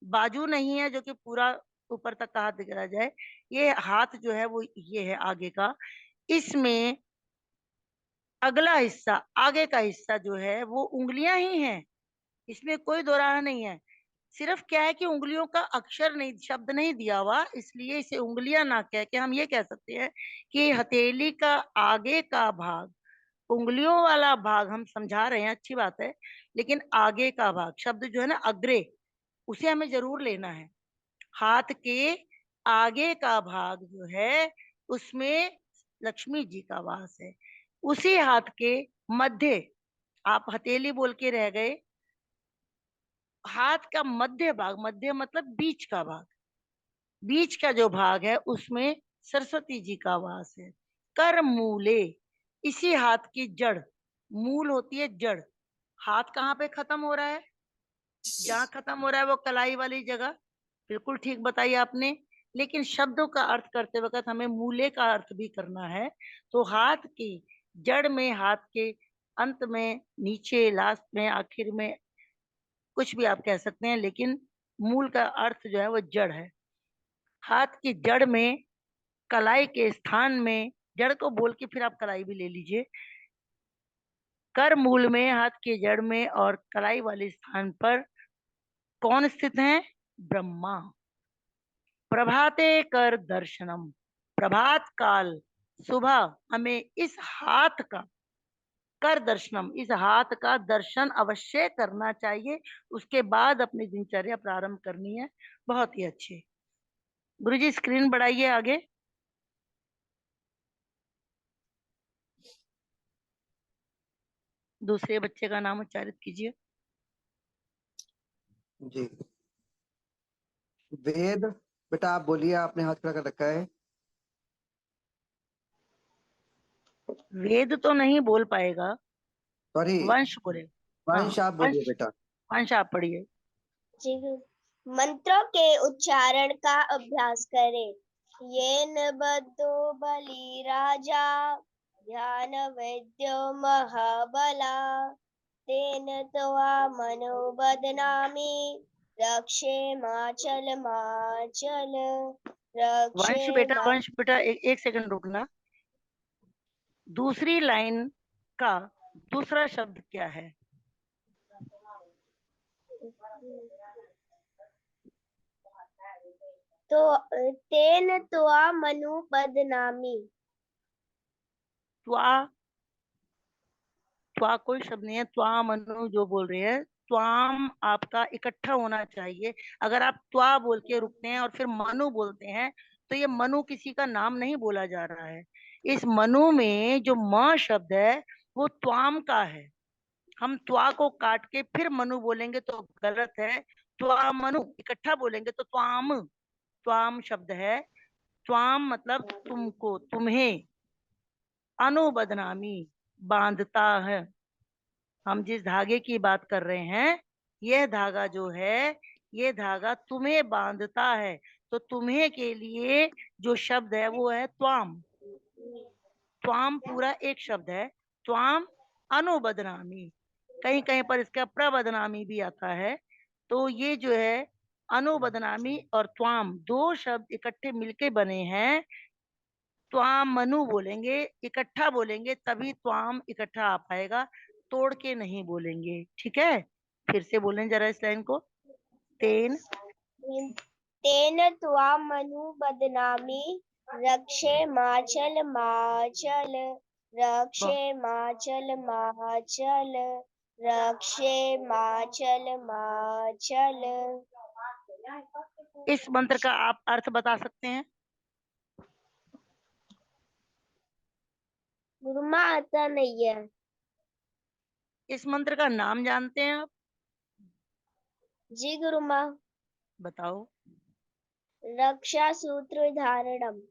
बाजू नहीं है जो कि पूरा ऊपर तक का हाथ दिखा जाए, ये हाथ जो है वो ये है आगे का। इसमें अगला हिस्सा, आगे का हिस्सा जो है वो उंगलियां ही हैं, इसमें कोई दो राह नहीं है। सिर्फ क्या है कि उंगलियों का अक्षर नहीं, शब्द नहीं दिया हुआ, इसलिए इसे उंगलियां ना कह के हम ये कह सकते हैं कि हथेली का आगे का भाग, उंगलियों वाला भाग हम समझा रहे हैं, अच्छी बात है, लेकिन आगे का भाग शब्द जो है ना अग्रे, उसे हमें जरूर लेना है। हाथ के आगे का भाग जो है उसमें लक्ष्मी जी का वास है। उसी हाथ के मध्य, आप हथेली बोल के रह गए, हाथ का मध्य भाग, मध्य मतलब बीच का भाग, बीच का जो भाग है उसमें सरस्वती जी का वास है। कर मूले, इसी हाथ की जड़, मूल होती है जड़। हाथ कहाँ पे खत्म हो रहा है? जहाँ खत्म हो रहा है वो कलाई वाली जगह, बिल्कुल ठीक बताई आपने। लेकिन शब्दों का अर्थ करते वक्त हमें मूले का अर्थ भी करना है। तो हाथ की जड़ में, हाथ के अंत में, नीचे, लास्ट में, आखिर में, कुछ भी आप कह सकते हैं, लेकिन मूल का अर्थ जो है वो जड़ है। हाथ की जड़ में, कलाई के स्थान में, जड़ को बोल के फिर आप कलाई भी ले लीजिए। कर मूल में, हाथ की जड़ में और कलाई वाले स्थान पर कौन स्थित है? ब्रह्मा। प्रभाते कर दर्शनम, प्रभात काल सुबह हमें इस हाथ का कर दर्शनम, इस हाथ का दर्शन अवश्य करना चाहिए। उसके बाद अपनी दिनचर्या प्रारंभ करनी है। बहुत ही अच्छे। गुरुजी स्क्रीन बढ़ाइए आगे। दूसरे बच्चे का नाम उच्चारित कीजिए। जी, वेद। बेटा आप बोलिए, आपने हाथ खड़ा कर रखा है। वेद तो नहीं बोल पाएगा, सॉरी, वंश बोले। हाँ, वंश आप बोलिए बेटा। वंश आप पढ़िए। जी, मंत्रों के उच्चारण का अभ्यास करें। येन बद्धो बलि राजा ध्यान वैद्यो महाबला तेन त्वा मनो बदनामि रक्षे माचल माचल वंश रक्षे बेटा, वंश बेटा, एक सेकंड रुकना। दूसरी लाइन का दूसरा शब्द क्या है? तो तेन त्वा मनु बदनामी। त्वा, त्वा कोई शब्द नहीं है। त्वा मनु जो बोल रहे हैं, त्वाम आपका इकट्ठा होना चाहिए। अगर आप त्वा बोल के रुकते हैं और फिर मनु बोलते हैं तो ये मनु किसी का नाम नहीं बोला जा रहा है। इस मनु में जो म शब्द है वो त्वाम का है। हम त्वा को काट के फिर मनु बोलेंगे तो गलत है। त्वा मनु इकट्ठा बोलेंगे तो त्वाम, त्वाम शब्द है। त्वाम मतलब तुमको, तुम्हें। अनु बदनामी बांधता है। हम जिस धागे की बात कर रहे हैं, यह धागा जो है, ये धागा तुम्हें बांधता है। तो तुम्हें के लिए जो शब्द है वो है त्वाम। त्वाम पूरा एक शब्द है। त्वाम अनुबदनामी, कहीं कहीं पर इसका प्रबदनामी भी आता है। तो ये जो है अनुबदनामी और त्वाम दो शब्द इकट्ठे मिलके बने हैं। त्वाम मनु बोलेंगे, इकट्ठा बोलेंगे तभी त्वाम इकट्ठा आ पाएगा, तोड़ के नहीं बोलेंगे। ठीक है, फिर से बोलें जरा इस लाइन को। तेन तेन त्वा मनु बदनामी रक्षे माचल माचल रक्षे माचल माचल रक्षे माचल माचल। इस मंत्र का आप अर्थ बता सकते हैं? गुरुमा आता नहीं है। इस मंत्र का नाम जानते हैं आप? जी गुरुमा। बताओ। रक्षा सूत्र धारणम।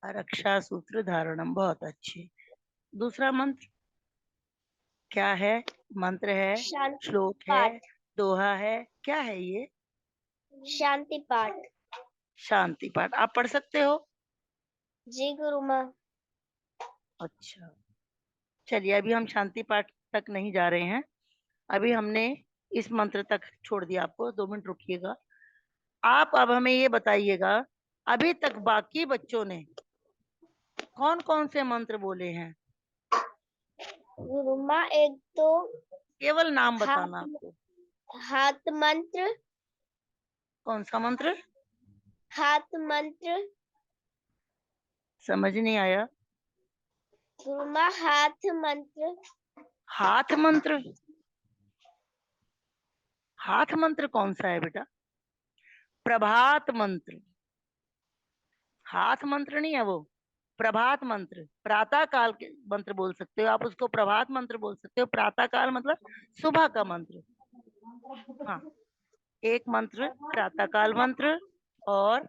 रक्षा सूत्र धारणम, बहुत अच्छे। दूसरा मंत्र क्या है? मंत्र है, शांति श्लोक है, पाठ। दोहा है, क्या है ये? शांति पाठ। शांति पाठ आप पढ़ सकते हो? जी गुरुमा। अच्छा, चलिए अभी हम शांति पाठ तक नहीं जा रहे हैं। अभी हमने इस मंत्र तक छोड़ दिया आपको। 2 मिनट रुकिएगा। आप अब हमें ये बताइएगा, अभी तक बाकी बच्चों ने कौन कौन से मंत्र बोले हैं? गुरुमा एक तो केवल नाम हाथ बताना आपको। हाथ मंत्र। कौन सा मंत्र? हाथ मंत्र। समझ नहीं आया। गुरुमा हाथ मंत्र। हाथ मंत्र? हाथ मंत्र कौन सा है बेटा? प्रभात मंत्र। हाथ मंत्र नहीं है वो, प्रभात मंत्र। प्रातः काल के मंत्र बोल सकते हो आप, उसको प्रभात मंत्र बोल सकते हो। प्रातः काल मतलब सुबह का मंत्र। हाँ, एक मंत्र प्रातः काल मंत्र और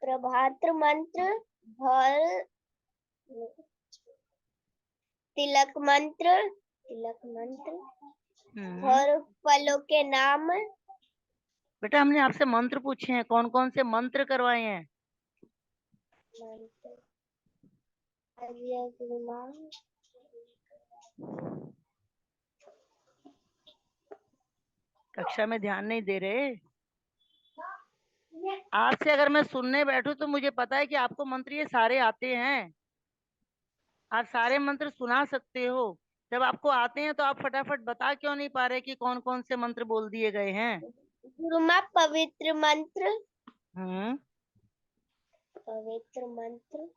प्रभात मंत्र और तिलक मंत्र। तिलक मंत्र और फलों के नाम। बेटा हमने आपसे मंत्र पूछे हैं, कौन कौन से मंत्र करवाए हैं? कक्षा में ध्यान नहीं दे रहे। आपसे अगर मैं सुनने बैठूं तो मुझे पता है कि आपको मंत्र ये सारे आते हैं। आप सारे मंत्र सुना सकते हो। जब आपको आते हैं तो आप फटाफट बता क्यों नहीं पा रहे कि कौन कौन से मंत्र बोल दिए गए हैं? गुरुमा पवित्र मंत्र। पवित्र मंत्र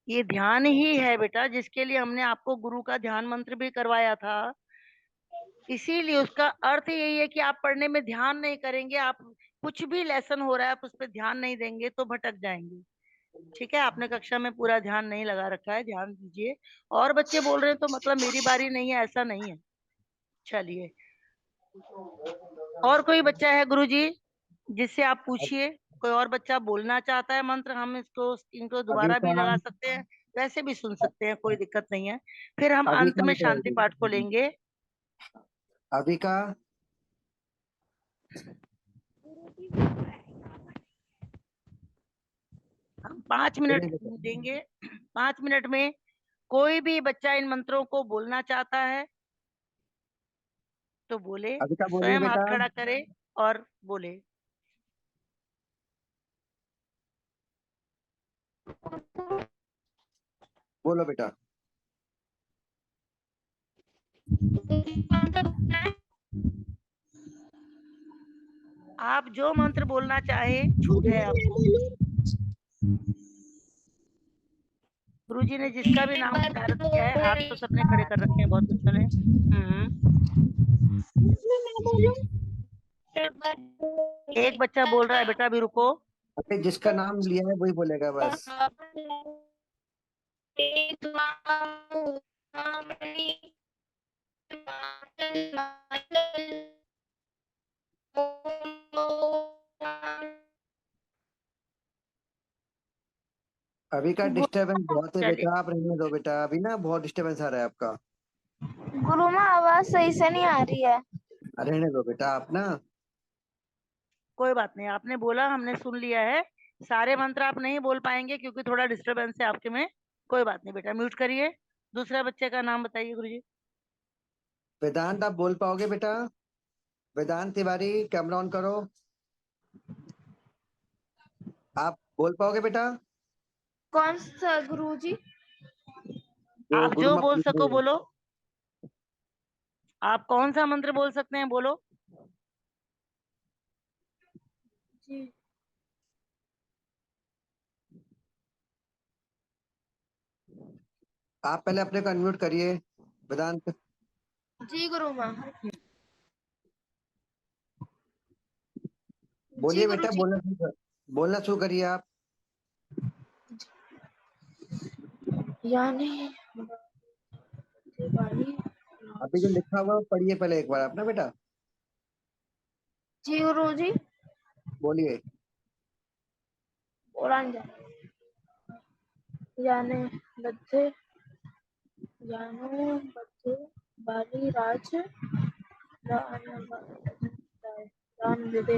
ये ध्यान ही है बेटा, जिसके लिए हमने आपको गुरु का ध्यान मंत्र भी करवाया था। इसीलिए उसका अर्थ यही है कि आप पढ़ने में ध्यान नहीं करेंगे, आप कुछ भी लेसन हो रहा है आप उस पर ध्यान नहीं देंगे तो भटक जाएंगे। ठीक है, आपने कक्षा में पूरा ध्यान नहीं लगा रखा है, ध्यान दीजिए। और बच्चे बोल रहे हैं तो मतलब मेरी बारी नहीं है, ऐसा नहीं है। चलिए, और कोई बच्चा है गुरुजी जिससे आप पूछिए। कोई और बच्चा बोलना चाहता है मंत्र, हम इनको अभी दोबारा भी का लगा सकते हैं, वैसे भी सुन सकते हैं, कोई दिक्कत नहीं है। फिर हम अभी अंत का में शांति बताइए। पाठ को लेंगे। अभी का हम 5 मिनट देंगे। 5 मिनट में कोई भी बच्चा इन मंत्रों को बोलना चाहता है तो बोले, अभी का बोलिए स्वयं हाथ बेटा। खड़ा करे और बोले। बोलो बेटा। आप जो मंत्र बोलना चाहे, छूट है आपको। गुरुजी ने जिसका भी नाम उच्चारण किया है, हाथ तो सबने खड़े कर रखे हैं बहुत बच्चों ने। एक बच्चा बोल रहा है, बेटा अभी रुको। अरे जिसका नाम लिया है वही बोलेगा बस। अभी का डिस्टरबेंस बहुत है चलिए, बेटा, आप रहने दो बेटा, अभी ना बहुत डिस्टरबेंस आ रहा है आपका। गुरुमा आवाज सही से नहीं आ रही है। रहने दो बेटा आप ना। कोई बात नहीं, आपने बोला, हमने सुन लिया है। सारे मंत्र आप नहीं बोल पाएंगे क्योंकि थोड़ा डिस्टरबेंस है आपके में। कोई बात नहीं बेटा, म्यूट करिए। दूसरा बच्चे का नाम बताइए गुरुजी। वेदांत आप बोल पाओगे बेटा? वेदांत तिवारी कैमरा ऑन करो। आप बोल पाओगे बेटा? कौन सा गुरुजी? जो आप गुरु जो माँ बोल पूछ रहे सको हैं। बोलो। आप कौन सा मंत्र बोल सकते हैं, बोलो। जी आप पहले अपने को अनम्यूट करिए वेदांत। जी गुरुमा। जी बोलिए बेटा, गुरुजी। बोलना शुरू करिए आप। यानी अभी जो लिखा हुआ है वो पढ़िए पहले एक बार आप ना बेटा। जी गुरुजी। बोलिए। यानी बद्धे यानो बद्धे बाली राज दान विदे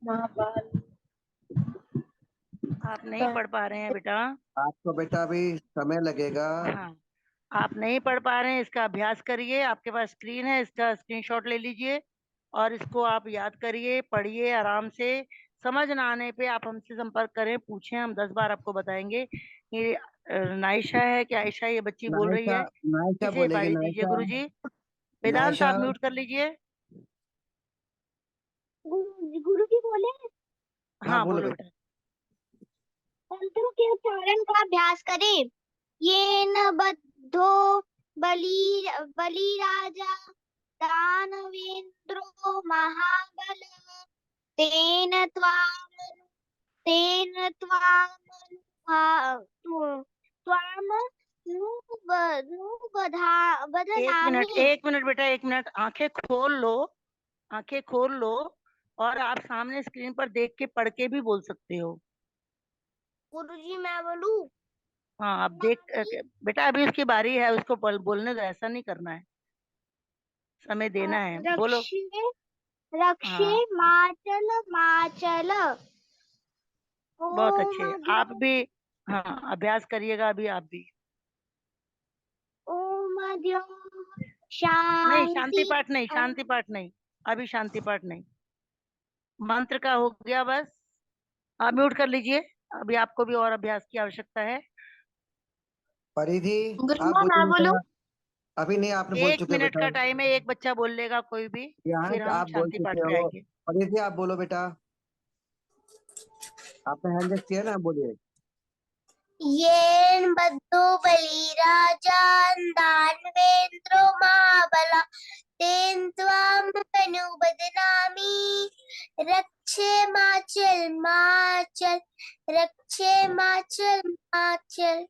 महाबाल। आप नहीं पढ़ पा रहे हैं बेटा। आपको बेटा अभी समय लगेगा। हाँ, आप नहीं पढ़ पा रहे हैं, इसका अभ्यास करिए। आपके पास स्क्रीन है, इसका स्क्रीनशॉट ले लीजिए और इसको आप याद करिए, पढ़िए आराम से। समझ ना आने पे आप हमसे संपर्क करें, पूछें, हम 10 बार आपको बताएंगे। ये नायशा है कि आयशा, ये बच्ची बोल रही नायशा। है, नायशा इसे बोलेगी बारी दीजिए नायशा। गुरुजी। वेदांत नायशा। आप म्यूट कर लीजिए। गुरु जी बोले हाँ हाँ बोलो बोलो बेटा। बेटा। मंत्रों के उच्चारण का अभ्यास करें। ये न बद्धो बलि बलि राजा दानवेंद्रो महाबल तेन त्वाम त्वाम बदनामि। एक मिनट बेटा, एक मिनट। आंखें खोल लो, आंखें खोल लो। और आप सामने स्क्रीन पर देख के पढ़ के भी बोल सकते हो। गुरुजी मैं बोलूं? हाँ, आप बेटा अभी उसकी बारी है, उसको बोलने दो, ऐसा नहीं करना है, समय देना है, बोलो। रक्षे रक्षे हाँ, माचल माचल बहुत ओम अच्छे। आप भी, हाँ, अभ्यास करिएगा अभी आप भी। ओम द्यौं नहीं, शांति शांति। पाठ नहीं, शांति पाठ नहीं, अभी शांति पाठ नहीं। मंत्र का हो गया बस। आप म्यूट कर लीजिए, अभी आपको भी और अभ्यास की आवश्यकता है। परिधि। आप गुरुमा मैं बोलिए बोलूं? बेटा। अभी नहीं, आपने बोल 1 चुके मिनट बेटा। का टाइम है, एक बच्चा बोल लेगा कोई भी, यहाँ फिर हम आप बोल शांति पाठ चुके पे हो। आएंगे। और ये आप बोलो बेटा, आपने हैंड रेस किया ना, बोलिए। येन बद्धो बलिराजान दानवेंद्रो महाबला तेन त्वाम अनुबदनामि रक्षे माचल माचल रक्षे माचल माचल।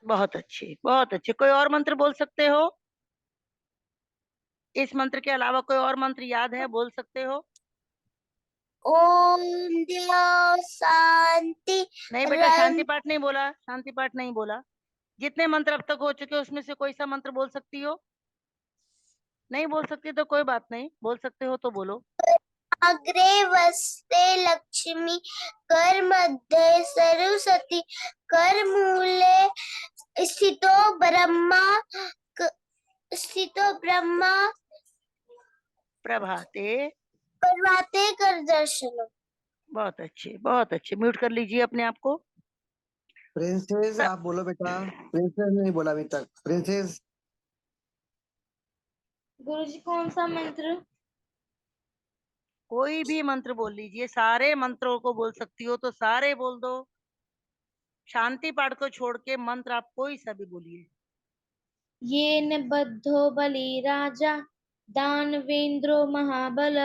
बहुत अच्छे, बहुत अच्छे। कोई और मंत्र बोल सकते हो? इस मंत्र के अलावा कोई और मंत्र याद है, बोल सकते हो? ओम द्यो शांति नहीं बेटा, शांति पाठ नहीं बोला, शांति पाठ नहीं बोला। जितने मंत्र अब तक हो चुके उसमें से कोई सा मंत्र बोल सकती हो? नहीं बोल सकती तो कोई बात नहीं, बोल सकते हो तो बोलो। अग्रे वस्ते लक्ष्मी कर मध्ये सरस्वती कर मूले स्थितो ब्रह्मा प्रभाते। प्रभाते कर दर्शनम। बहुत अच्छे, बहुत अच्छे। म्यूट कर लीजिए अपने आप को। प्रिंसेस आप बोलो बेटा। प्रिंसेस नहीं बोला अभी तक, प्रिंसेस। गुरुजी कौन सा मंत्र? कोई भी मंत्र बोल लीजिए, सारे मंत्रों को बोल सकती हो तो सारे बोल दो। शांति पाठ को छोड़ के मंत्र आप कोई सा भी बोलिए। येन बद्धो बलि राजा दानवेंद्रो महाबल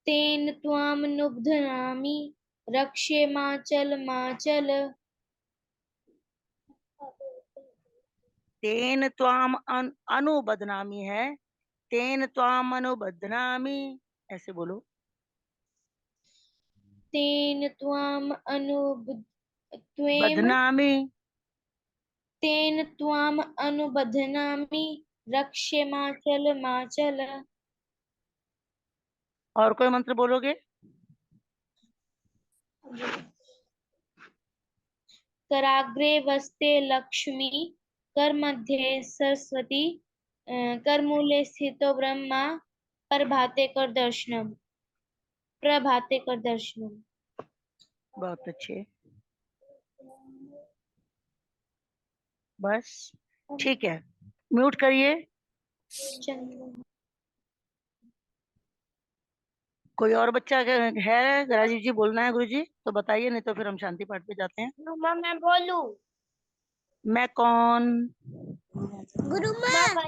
तेन त्वाम नुब्धनामि रक्षे माचल माचल। तेन त्वाम अनुबदनामी है, तेन त्वाम अनुबदनामी, ऐसे बोलो। तेन त्वाम बदनामी। तेन त्वाम अनुबध्नामि रक्षे माचल माचल। और कोई मंत्र बोलोगे? कराग्रे वस्ते लक्ष्मी कर मध्ये सरस्वती कर मूले स्थितो ब्रह्मा प्रभाते कर दर्शनम। प्रभाते कर दर्शनम। बहुत अच्छे, बस ठीक है। म्यूट करिए। कोई और बच्चा है? राजीव जी बोलना है गुरुजी तो बताइए, नहीं तो फिर हम शांति पाठ पे जाते हैं। मैं बोलूं? मैं कौन? गुरु माँ।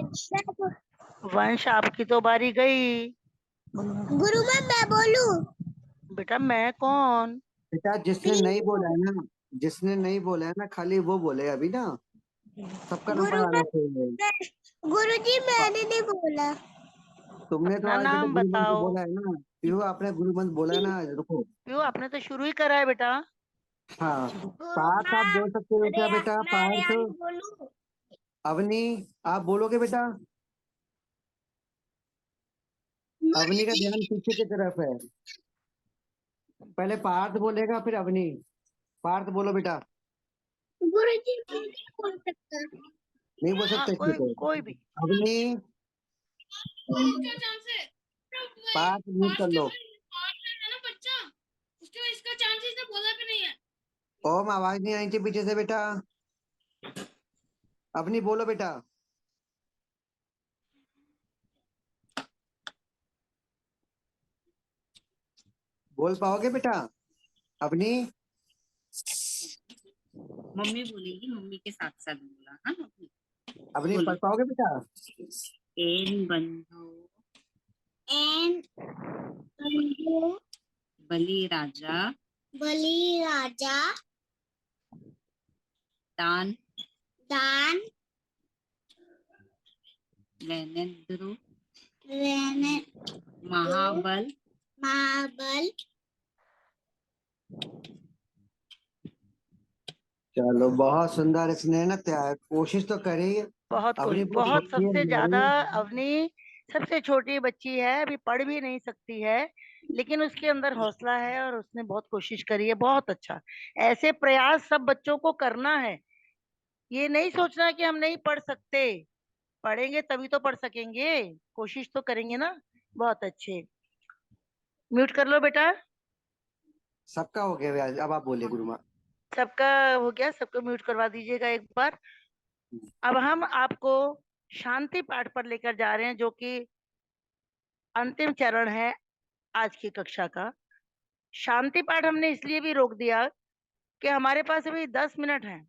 वंश, आपकी तो बारी गई। गुरु माँ मैं बोलूं? बेटा मैं कौन? बेटा जिसने नहीं बोला है ना, जिसने नहीं बोला है ना, खाली वो बोले अभी ना, सबका नंबर आना चाहिए। गुरुजी मैंने नहीं बोला। तुमने तो अपना आज बेटा नाम गुरु मंत्र बताओ। बोला है ना, पीहू आपने गुरु मंत्र बोला है ना, रुको। क्यों, आपने तो शुरू ही करा है बेटा। हाँ, गुरु पार्थ आप माँ बोल सकते हो क्या बेटा? मैं पार्थ। रेहान बोलूं? अवनी आप बोलोगे बेटा? अवनी का ध्यान पीछे की तरफ है, पहले पार्थ बोलेगा फिर अवनी। पार्थ बोलो बेटा। गुरुजी मैं नहीं बोल सकता। नहीं बोल हाँ, सकते, ठीक है। कोई भी। अवनी। क्या चांस है? पार्थ म्यूट कर लो। ना बच्चा उसके इसका चांसेस तो बोला भी नहीं है। ओम आवाज नहीं आई थी पीछे से बेटा। अवनी बोलो बेटा। बोल पाओगे बेटा? अवनी। मम्मी बोलेगी, मम्मी के साथ साथ बोला। हाँ मम्मी अवनी बोलो। पढ़ पाओगे बेटा? एन बंधो एन बलि राजा बलि राजा दान दान वैनेन्द्रो वेने महाबल महाबल। चलो बहुत सुंदर, इसने ना कोशिश तो करी। बहुत अवनी बहुत बहुत छोटी है सबसे ज्यादा। हमारी। अवनी सबसे छोटी बच्ची है, अभी पढ़ भी नहीं सकती है, लेकिन उसके अंदर हौसला है और उसने बहुत कोशिश करी है। बहुत अच्छा। ऐसे प्रयास सब बच्चों को करना है। ये नहीं सोचना कि हम नहीं पढ़ सकते, पढ़ेंगे तभी तो पढ़ सकेंगे, कोशिश तो करेंगे ना। बहुत अच्छे। म्यूट कर लो बेटा। सबका हो गया आज, अब आप बोलिए गुरु माँ। सबका हो गया, सबको म्यूट करवा दीजिएगा एक बार। अब हम आपको शांति पाठ पर लेकर जा रहे हैं, जो कि अंतिम चरण है आज की कक्षा का। शांति पाठ हमने इसलिए भी रोक दिया कि हमारे पास अभी 10 मिनट हैं,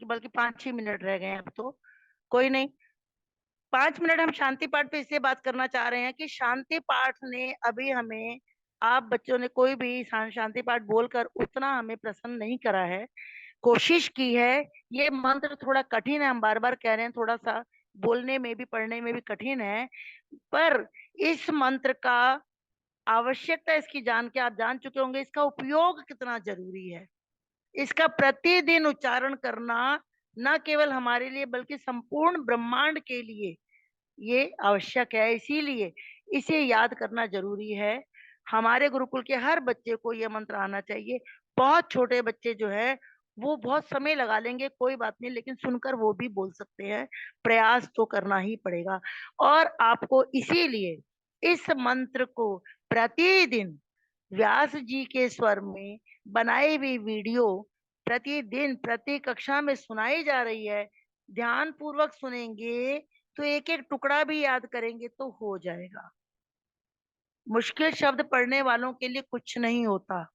बल्कि 5-6 मिनट रह गए हैं। अब तो कोई नहीं, 5 मिनट हम शांति पाठ पे इसलिए बात करना चाह रहे हैं कि शांति पाठ ने अभी हमें, आप बच्चों ने कोई भी शांति पाठ बोलकर उतना हमें प्रसन्न नहीं करा है। कोशिश की है, ये मंत्र थोड़ा कठिन है, हम बार बार कह रहे हैं, थोड़ा सा बोलने में भी पढ़ने में भी कठिन है, पर इस मंत्र का आवश्यकता इसकी जान के आप जान चुके होंगे, इसका उपयोग कितना जरूरी है। इसका प्रतिदिन उच्चारण करना न केवल हमारे लिए बल्कि संपूर्ण ब्रह्मांड के लिए ये आवश्यक है। इसीलिए इसे याद करना जरूरी है। हमारे गुरुकुल के हर बच्चे को यह मंत्र आना चाहिए। बहुत छोटे बच्चे जो है वो बहुत समय लगा लेंगे, कोई बात नहीं, लेकिन सुनकर वो भी बोल सकते हैं। प्रयास तो करना ही पड़ेगा। और आपको इसीलिए इस मंत्र को प्रतिदिन व्यास जी के स्वर में बनाई हुई वीडियो प्रतिदिन प्रति कक्षा में सुनाई जा रही है। ध्यान पूर्वक सुनेंगे तो एक एक टुकड़ा भी याद करेंगे तो हो जाएगा। मुश्किल शब्द पढ़ने वालों के लिए कुछ नहीं होता,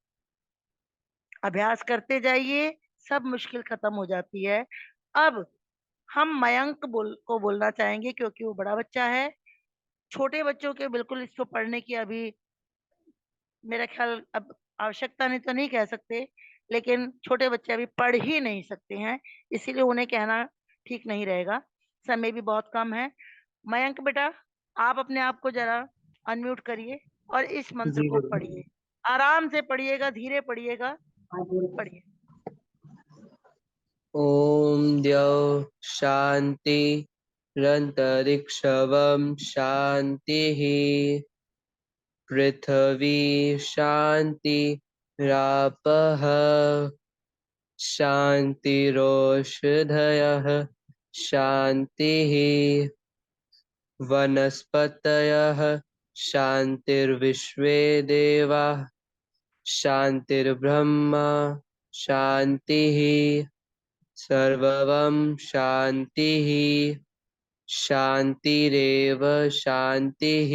अभ्यास करते जाइए, सब मुश्किल खत्म हो जाती है। अब हम मयंक को बोलना चाहेंगे, क्योंकि वो बड़ा बच्चा है। छोटे बच्चों के बिल्कुल इसको पढ़ने की अभी मेरा ख्याल अब आवश्यकता नहीं, तो नहीं कह सकते, लेकिन छोटे बच्चे अभी पढ़ ही नहीं सकते हैं, इसीलिए उन्हें कहना ठीक नहीं रहेगा, समय भी बहुत कम है। मयंक बेटा, आप अपने आप को जरा अनम्यूट करिए और इस मंत्र जी को गुरु। पढ़िए। आराम से पढ़िएगा, धीरे पढ़िएगा, पढ़िए। ओम द्यौ शांति रंतरिक्षवम शांतिः पृथ्वी शांति रापः शांतिरोषधयः शांतिः वनस्पतयः शांतिर्विश्वे देवाः शांतिर्ब्रह्मा शांतिः सर्वं शांतिः शांतिरेव शांतिः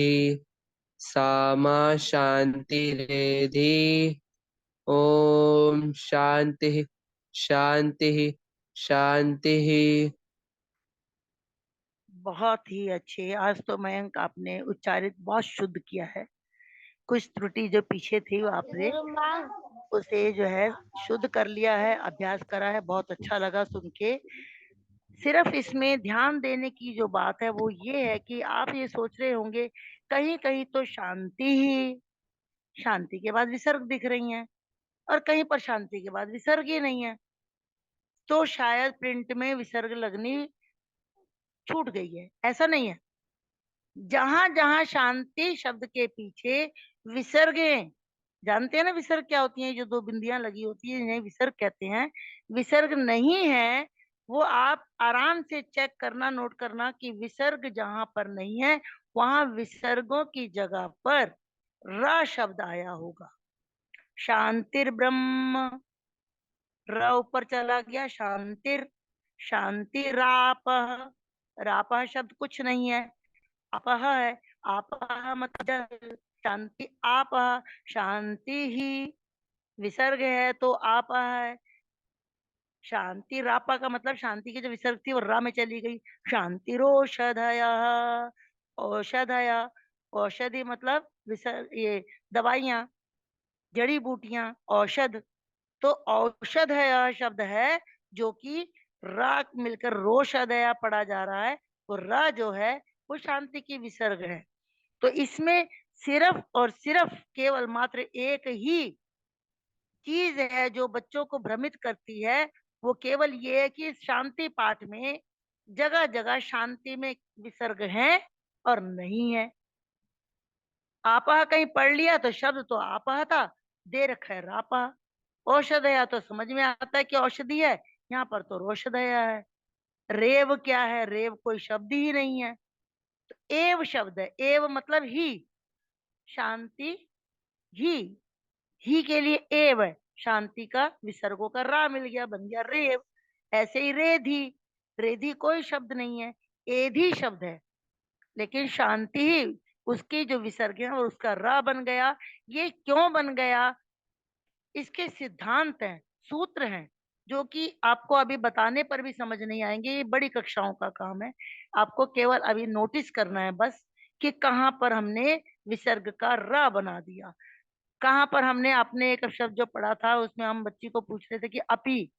सामा शांतिरेधि। ओम शांति शांति शांति। बहुत ही अच्छे, आज तो मयंक आपने उच्चारित बहुत शुद्ध किया है। कुछ त्रुटि जो पीछे थी वो आपने उसे जो है शुद्ध कर लिया है, अभ्यास करा है, बहुत अच्छा लगा सुन के। सिर्फ इसमें ध्यान देने की जो बात है वो ये है कि आप ये सोच रहे होंगे कहीं कहीं तो शांति ही, शांति के बाद विसर्ग दिख रही हैं, और कहीं पर शांति के बाद विसर्ग ही नहीं है, तो शायद प्रिंट में विसर्ग लगनी छूट गई है। ऐसा नहीं है, जहां जहां शांति शब्द के पीछे विसर्गें, जानते हैं ना विसर्ग क्या होती हैं, जो दो बिंदियां लगी होती है इन्हें विसर्ग कहते हैं, विसर्ग नहीं है, वो आप आराम से चेक करना, नोट करना कि विसर्ग जहां पर नहीं है वहां विसर्गों की जगह पर र शब्द आया होगा। शांतिर ब्रह्म, र ऊपर चला गया, शांतिर, शांति रापः, रापः शब्द कुछ नहीं है, अपह है, आपः मतलब जल, शांति आपः, शांति ही विसर्ग है तो आपः है। शांति रापा का मतलब शांति की जो विसर्ग थी वो रा में चली गई। शांतिरोषधयः, औषधय, औषधि मतलब विसर्ग, ये दवाइयां, जड़ी बूटियां, औषध, तो औषधय शब्द है जो कि रा मिलकर रोषधया पढ़ा जा रहा है, तो रा जो है वो शांति की विसर्ग है। तो इसमें सिर्फ और सिर्फ केवल मात्र एक ही चीज है जो बच्चों को भ्रमित करती है, वो केवल ये है कि शांति पाठ में जगह जगह शांति में विसर्ग है और नहीं है। आपह कहीं पढ़ लिया तो शब्द तो आपह था, दे रखा है रापा। औषधया तो समझ में आता है कि औषधि है, यहाँ पर तो रोषधया है। रेव क्या है, रेव कोई शब्द ही नहीं है, तो एव शब्द है, एव मतलब ही, शांति ही के लिए एव है, शांति का विसर्गों का रा मिल गया, बन गया रेव। ऐसे ही रेधी, रेधी कोई शब्द नहीं है, एधी शब्द है, लेकिन शांति ही उसकी जो विसर्ग है और उसका र बन गया। ये क्यों बन गया? इसके सिद्धांत हैं, सूत्र हैं, जो कि आपको अभी बताने पर भी समझ नहीं आएंगे। ये बड़ी कक्षाओं का काम है, आपको केवल अभी नोटिस करना है बस कि कहाँ पर हमने विसर्ग का र बना दिया। कहाँ पर हमने अपने एक शब्द जो पढ़ा था उसमें हम बच्ची को पूछ रहे थे कि अपी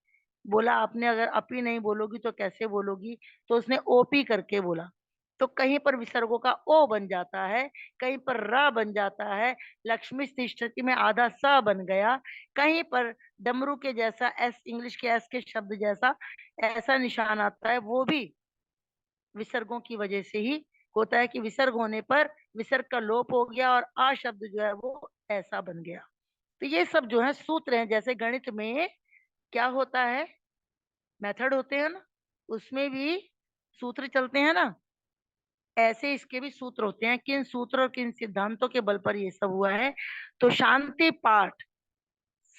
बोला, आपने अगर अपी नहीं बोलोगी तो कैसे बोलोगी, तो उसने ओपी करके बोला। तो कहीं पर विसर्गों का ओ बन जाता है, कहीं पर र बन जाता है, लक्ष्मी तिष्ठति में आधा स बन गया, कहीं पर डमरू के जैसा एस, इंग्लिश के एस के शब्द जैसा ऐसा निशान आता है, वो भी विसर्गों की वजह से ही होता है कि विसर्ग होने पर विसर्ग का लोप हो गया और आ शब्द जो है वो ऐसा बन गया। तो ये सब जो है सूत्र हैं। जैसे गणित में क्या होता है, मेथड होते हैं ना, उसमें भी सूत्र चलते हैं ना, ऐसे इसके भी सूत्र होते हैं। किन सूत्र और किन सिद्धांतों के बल पर ये सब हुआ है। तो शांति पाठ,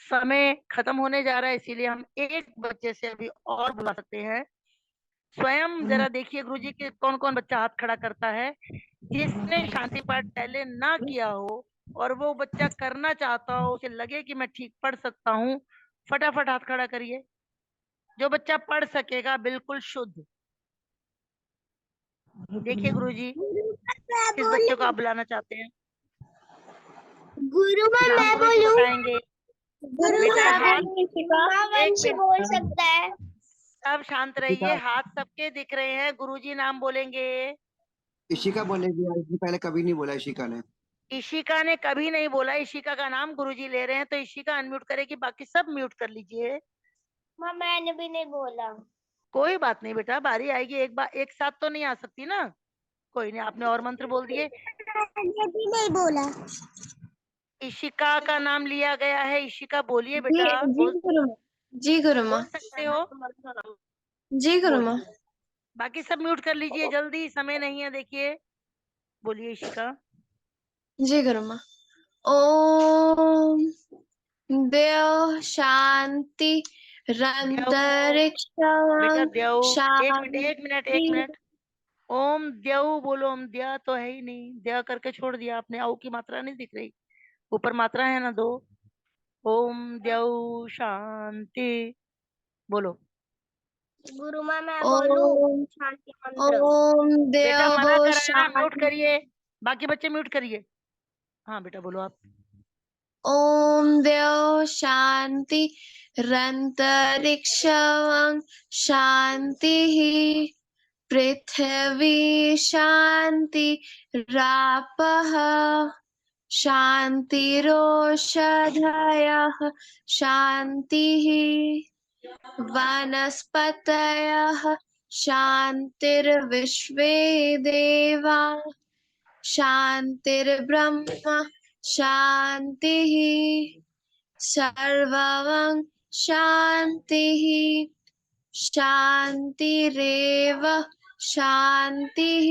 समय खत्म होने जा रहा है, इसीलिए हम एक बच्चे से अभी और बुला सकते हैं। स्वयं जरा देखिए गुरुजी के कौन कौन बच्चा हाथ खड़ा करता है जिसने शांति पाठ पहले ना किया हो और वो बच्चा करना चाहता हो, उसे लगे कि मैं ठीक पढ़ सकता हूँ, फटाफट हाथ खड़ा करिए। जो बच्चा पढ़ सकेगा बिल्कुल शुद्ध। देखिए गुरुजी किस बच्चे को आप बुलाना चाहते हैं? गुरु मैं राम गुरुजी बोलूं? बताएंगे। बेटा हाथ वंश एक बोल सकता है। सब शांत रहिए, हाथ सबके दिख रहे हैं, गुरुजी नाम बोलेंगे। इशिका बोलेगी, इसने पहले कभी नहीं बोला इशिका ने। इशिका ने कभी नहीं बोला, इशिका का नाम गुरुजी ले रहे हैं, तो इशिका अनम्यूट करेगी, बाकी सब म्यूट कर लीजिए। माँ मैंने भी नहीं बोला। कोई बात नहीं बेटा, बारी आएगी, एक बार एक साथ तो नहीं आ सकती ना। कोई नहीं, आपने और मंत्र बोल दिए। मैंने भी नहीं बोला। इशिका का नाम लिया गया है, इशिका बोलिए जी बेटा। जी गुरुमा, जी गुरुमा, बोल सकते हो, जी गुरुमा। बोलिए। बाकी सब म्यूट कर लीजिए, जल्दी, समय नहीं है। देखिए बोलिए इशिका। जी गुरुमा। ओम देव शांति रंतरिक्ष बेटा द्यौ, एक मिनट एक मिनट एक शांति। मिनट। ओम द्यौ बोलो, ओम द्या तो है ही नहीं, द्या करके छोड़ दिया आपने, औ की मात्रा नहीं दिख रही, ऊपर मात्रा है ना दो। ओम द्यौ शांति बोलो। गुरु माँ मैं बोलूं ओम शांति मंत्र? ओम बेटा मना देव कर रहा है ना, म्यूट शांति। करिए, बाकी बच्चे म्यूट करिए। हाँ बेटा बोलो आप। ओम देव शांति रंतरिक्षं शांति पृथ्वी शांति रापः शांतिरोषधयः शांतिः वनस्पतयः शांतिर्विश्वे देवा शांतिर्ब्रह्म शांतिः सर्वं शांतिः शांतिरेव शांतिः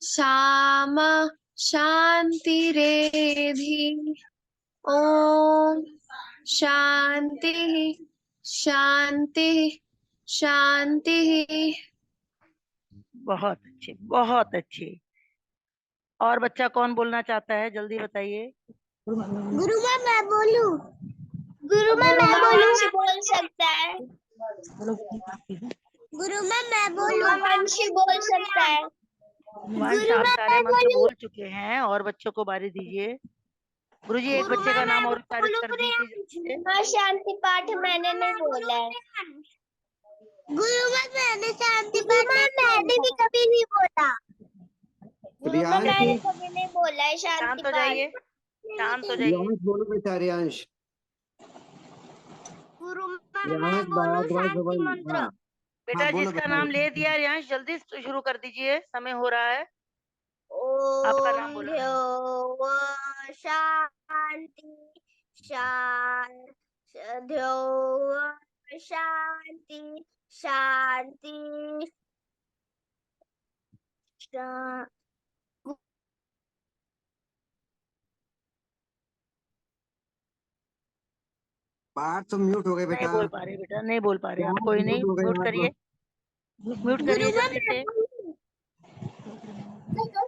सामा शांतिरेधि। ओम शांतिः शांतिः शांतिः। बहुत अच्छे बहुत अच्छे। और बच्चा कौन बोलना चाहता है, जल्दी बताइए। गुरु माँ मैं बोलूं? गुरु माँ मैं बोलूं? बोल सकता है। गुरु माँ मैं बोलूं? वंशी बोल सकता है। वंश आप सारे मंत्र बोल चुके हैं और बच्चों को बारी दीजिए। गुरुजी एक बच्चे का नाम और विस्तारित कर दीजिए। हाँ शांति पाठ मैंने नहीं बोला है। गुरु माँ मैंने शांति पाठ मैंने भी कभी नहीं बोला। गुरु माँ मैंने कभी नहीं बोला है शांति शांत हो पाठ। जाइए, शांत हो जाइए। रियांश बोलो बेटा, रियांश। गुरु माँ रियांश मैं बोलूं भारद्वाज शांति भवन, मंत्र? हाँ बेटा हाँ बोलो जिसका बेटा। नाम ले दिया रियांश, जल्दी शुरू कर दीजिए, समय हो रहा है। आपका नाम बोलो। ध्यो शांति ध्यो शांति शांति बाहर तो म्यूट हो गए नहीं बेटा। बोल पा रहे बेटा, नहीं बोल पा रहे आप, बाहर कोई म्यूट नहीं, हो गए म्यूट आप। करिए। म्यूट करिए जल्दी से।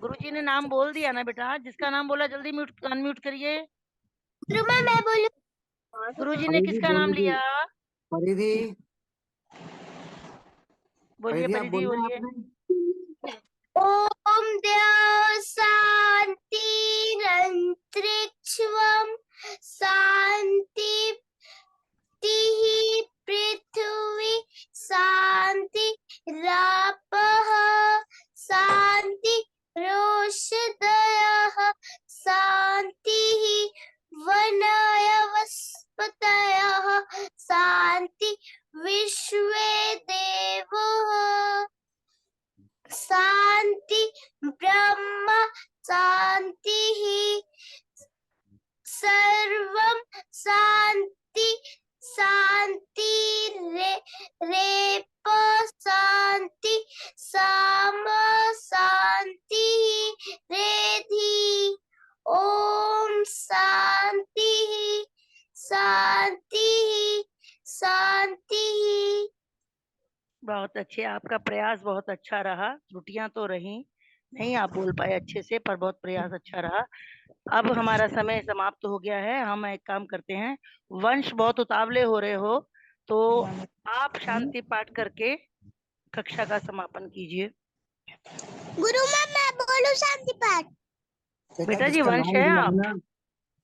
गुरुजी ने नाम बोल दिया ना बेटा, जिसका नाम बोला जल्दी म्यूट अनम्यूट करिए। मैं बोलूं? गुरुजी ने परिधि किसका नाम बोलिए, लिया? परिधि, बोलिए परिधि आप परिधि, बोलना है बोलिए। आपने। ओम द्यौ शांतिरंतरिक्षं शांति पृथ्वी शांति रापः शांति रोषधयः शांतिः वनस्पतयः शांति विश्वे देवः शांति ब्रह्म शांतिः सर्वं शांति रेप शांति साम शांति रेधि ओम शांति शांति शांति। बहुत अच्छे, आपका प्रयास बहुत अच्छा रहा। त्रुटियां तो रही नहीं, आप बोल पाए अच्छे से, पर बहुत प्रयास अच्छा रहा। अब हमारा समय समाप्त हो गया है। हम एक काम करते हैं, वंश बहुत उतावले हो रहे हो तो आप शांति पाठ करके कक्षा का समापन कीजिए। गुरु मैं बोलूं शांति पाठ? बेटा जी जिसका वंश नाम है लिया आप। ना,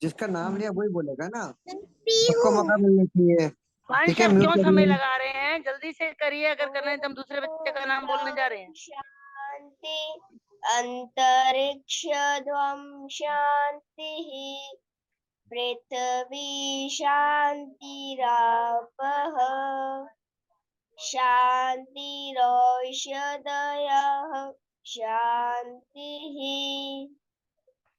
जिसका नाम लिया वही बोलेगा ना, सबको मौका मिलना चाहिए। वंश ठीक है, आप म्यूट क्यों समय करिए। लगा रहे हैं? जल्दी से करिए, अगर करना है तो हम दूसरे बच्चे का नाम बोलने जा रहे हैं। शांति अंतरिक्षध्वं शांतिः पृथ्वी शान्तिरापः शान्तिरौषधयः शान्तिः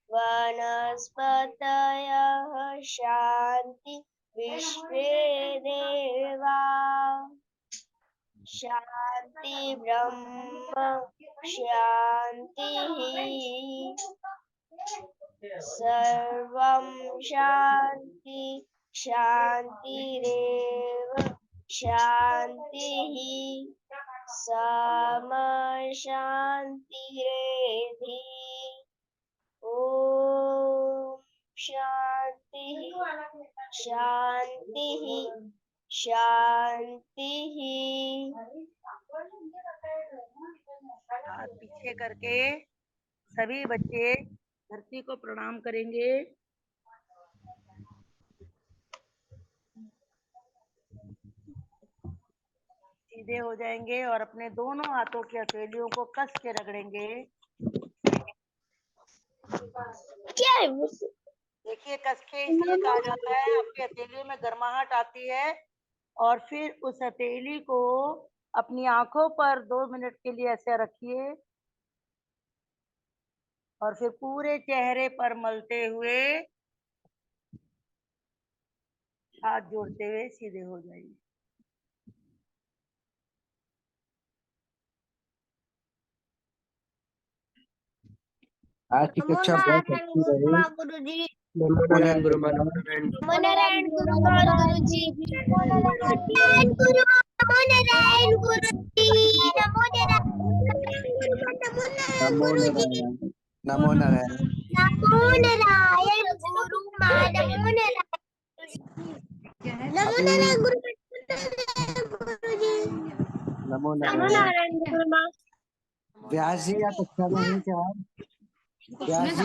वनस्पतयः शान्ति विश्वे देवा शांति ब्रह्म शांतिः सर्वं शांति शांतिरेव शांतिः साम शांतिरेधि ओम शांतिः शांतिः शांतिः। हाथ पीछे करके सभी बच्चे धरती को प्रणाम करेंगे। सीधे हो जाएंगे और अपने दोनों हाथों की हथेलियों को कस के रगड़ेंगे। क्या है वो? देखिए, कस के इसलिए कहा जाता है, आपकी हथेलियों में गर्माहट आती है और फिर उस हथेली को अपनी आंखों पर 2 मिनट के लिए ऐसे रखिए और फिर पूरे चेहरे पर मलते हुए हाथ जोड़ते हुए सीधे हो जाइए। आज की कक्षा बहुत अच्छी रही। गुरुजी नमो नारायण गुरु महाराज। नारायण गुरु गुरुजी नमो नारायण गुरु नारायण गुरुजी नमो नमो गुरुजी नारायण, नमो नारायण, नमो नारायण गुरु नमो नारायण गुरुजी नमो नमो नारायण। नारायण गुरु व्यास जी आप कक्षा में हैं क्या? व्यास जी,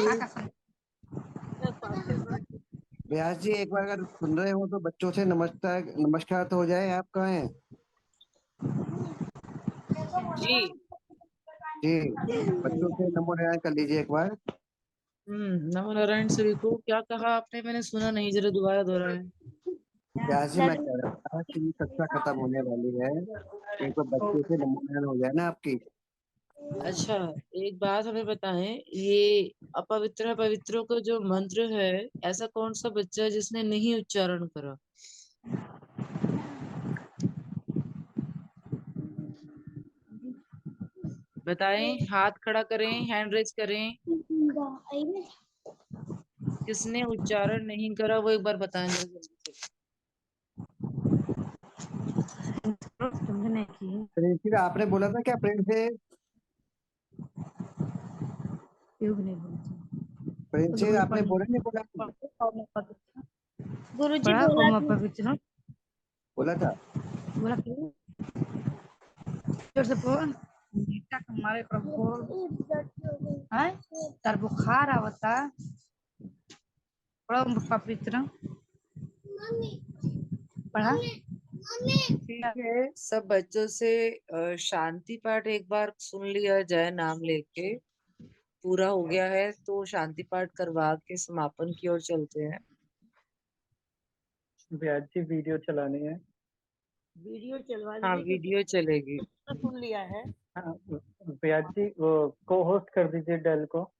व्यास जी एक बार अगर सुन रहे हो तो बच्चों से नमस्कार तो हो जाए। आप कहाँ हैं? जी जी, बच्चों से नमो नारायण कर लीजिए एक बार। नमो नारायण सभी को। क्या कहा आपने? मैंने सुना नहीं, जरा दोबारा दोहराएं। व्यास जी मैं कह रहा था कि कक्षा खत्म होने वाली है, एक बार बच्चों से नमो नारायण हो जाए ना आपकी। अच्छा, एक बात हमें बताएं, ये अपवित्र पवित्रों का जो मंत्र है, ऐसा कौन सा बच्चा है जिसने नहीं उच्चारण करा? बताएं, हाथ खड़ा करें, हैंड रेज करें। किसने उच्चारण नहीं करा वो एक बार बताएं जल्दी से। नहीं की। प्रिंसिस आपने बोला था क्या प्रिंसिस? प्रिंसिस आपने बोला नहीं बोला? गुरुजी बोला था। पवित्र बोला था। बोला क्यों? फिर से बोल। बेटा हमारे प्रभु है तार बुखार आवता बड़ा पवित्र पढ़ा। ठीक है, सब बच्चों से शांति पाठ एक बार सुन लिया जाए नाम लेके। पूरा हो गया है तो शांति पाठ करवा के समापन की ओर चलते हैं। ब्याज जी वीडियो चलानी है। वीडियो चलवा हाँ, दीजिए वीडियो चलेगी। क्योंकि सुन लिया है। हाँ, ब्याज जी वो को होस्ट कर दीजिए डेल को।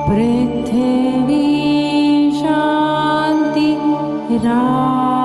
पृथ्वी शांति रा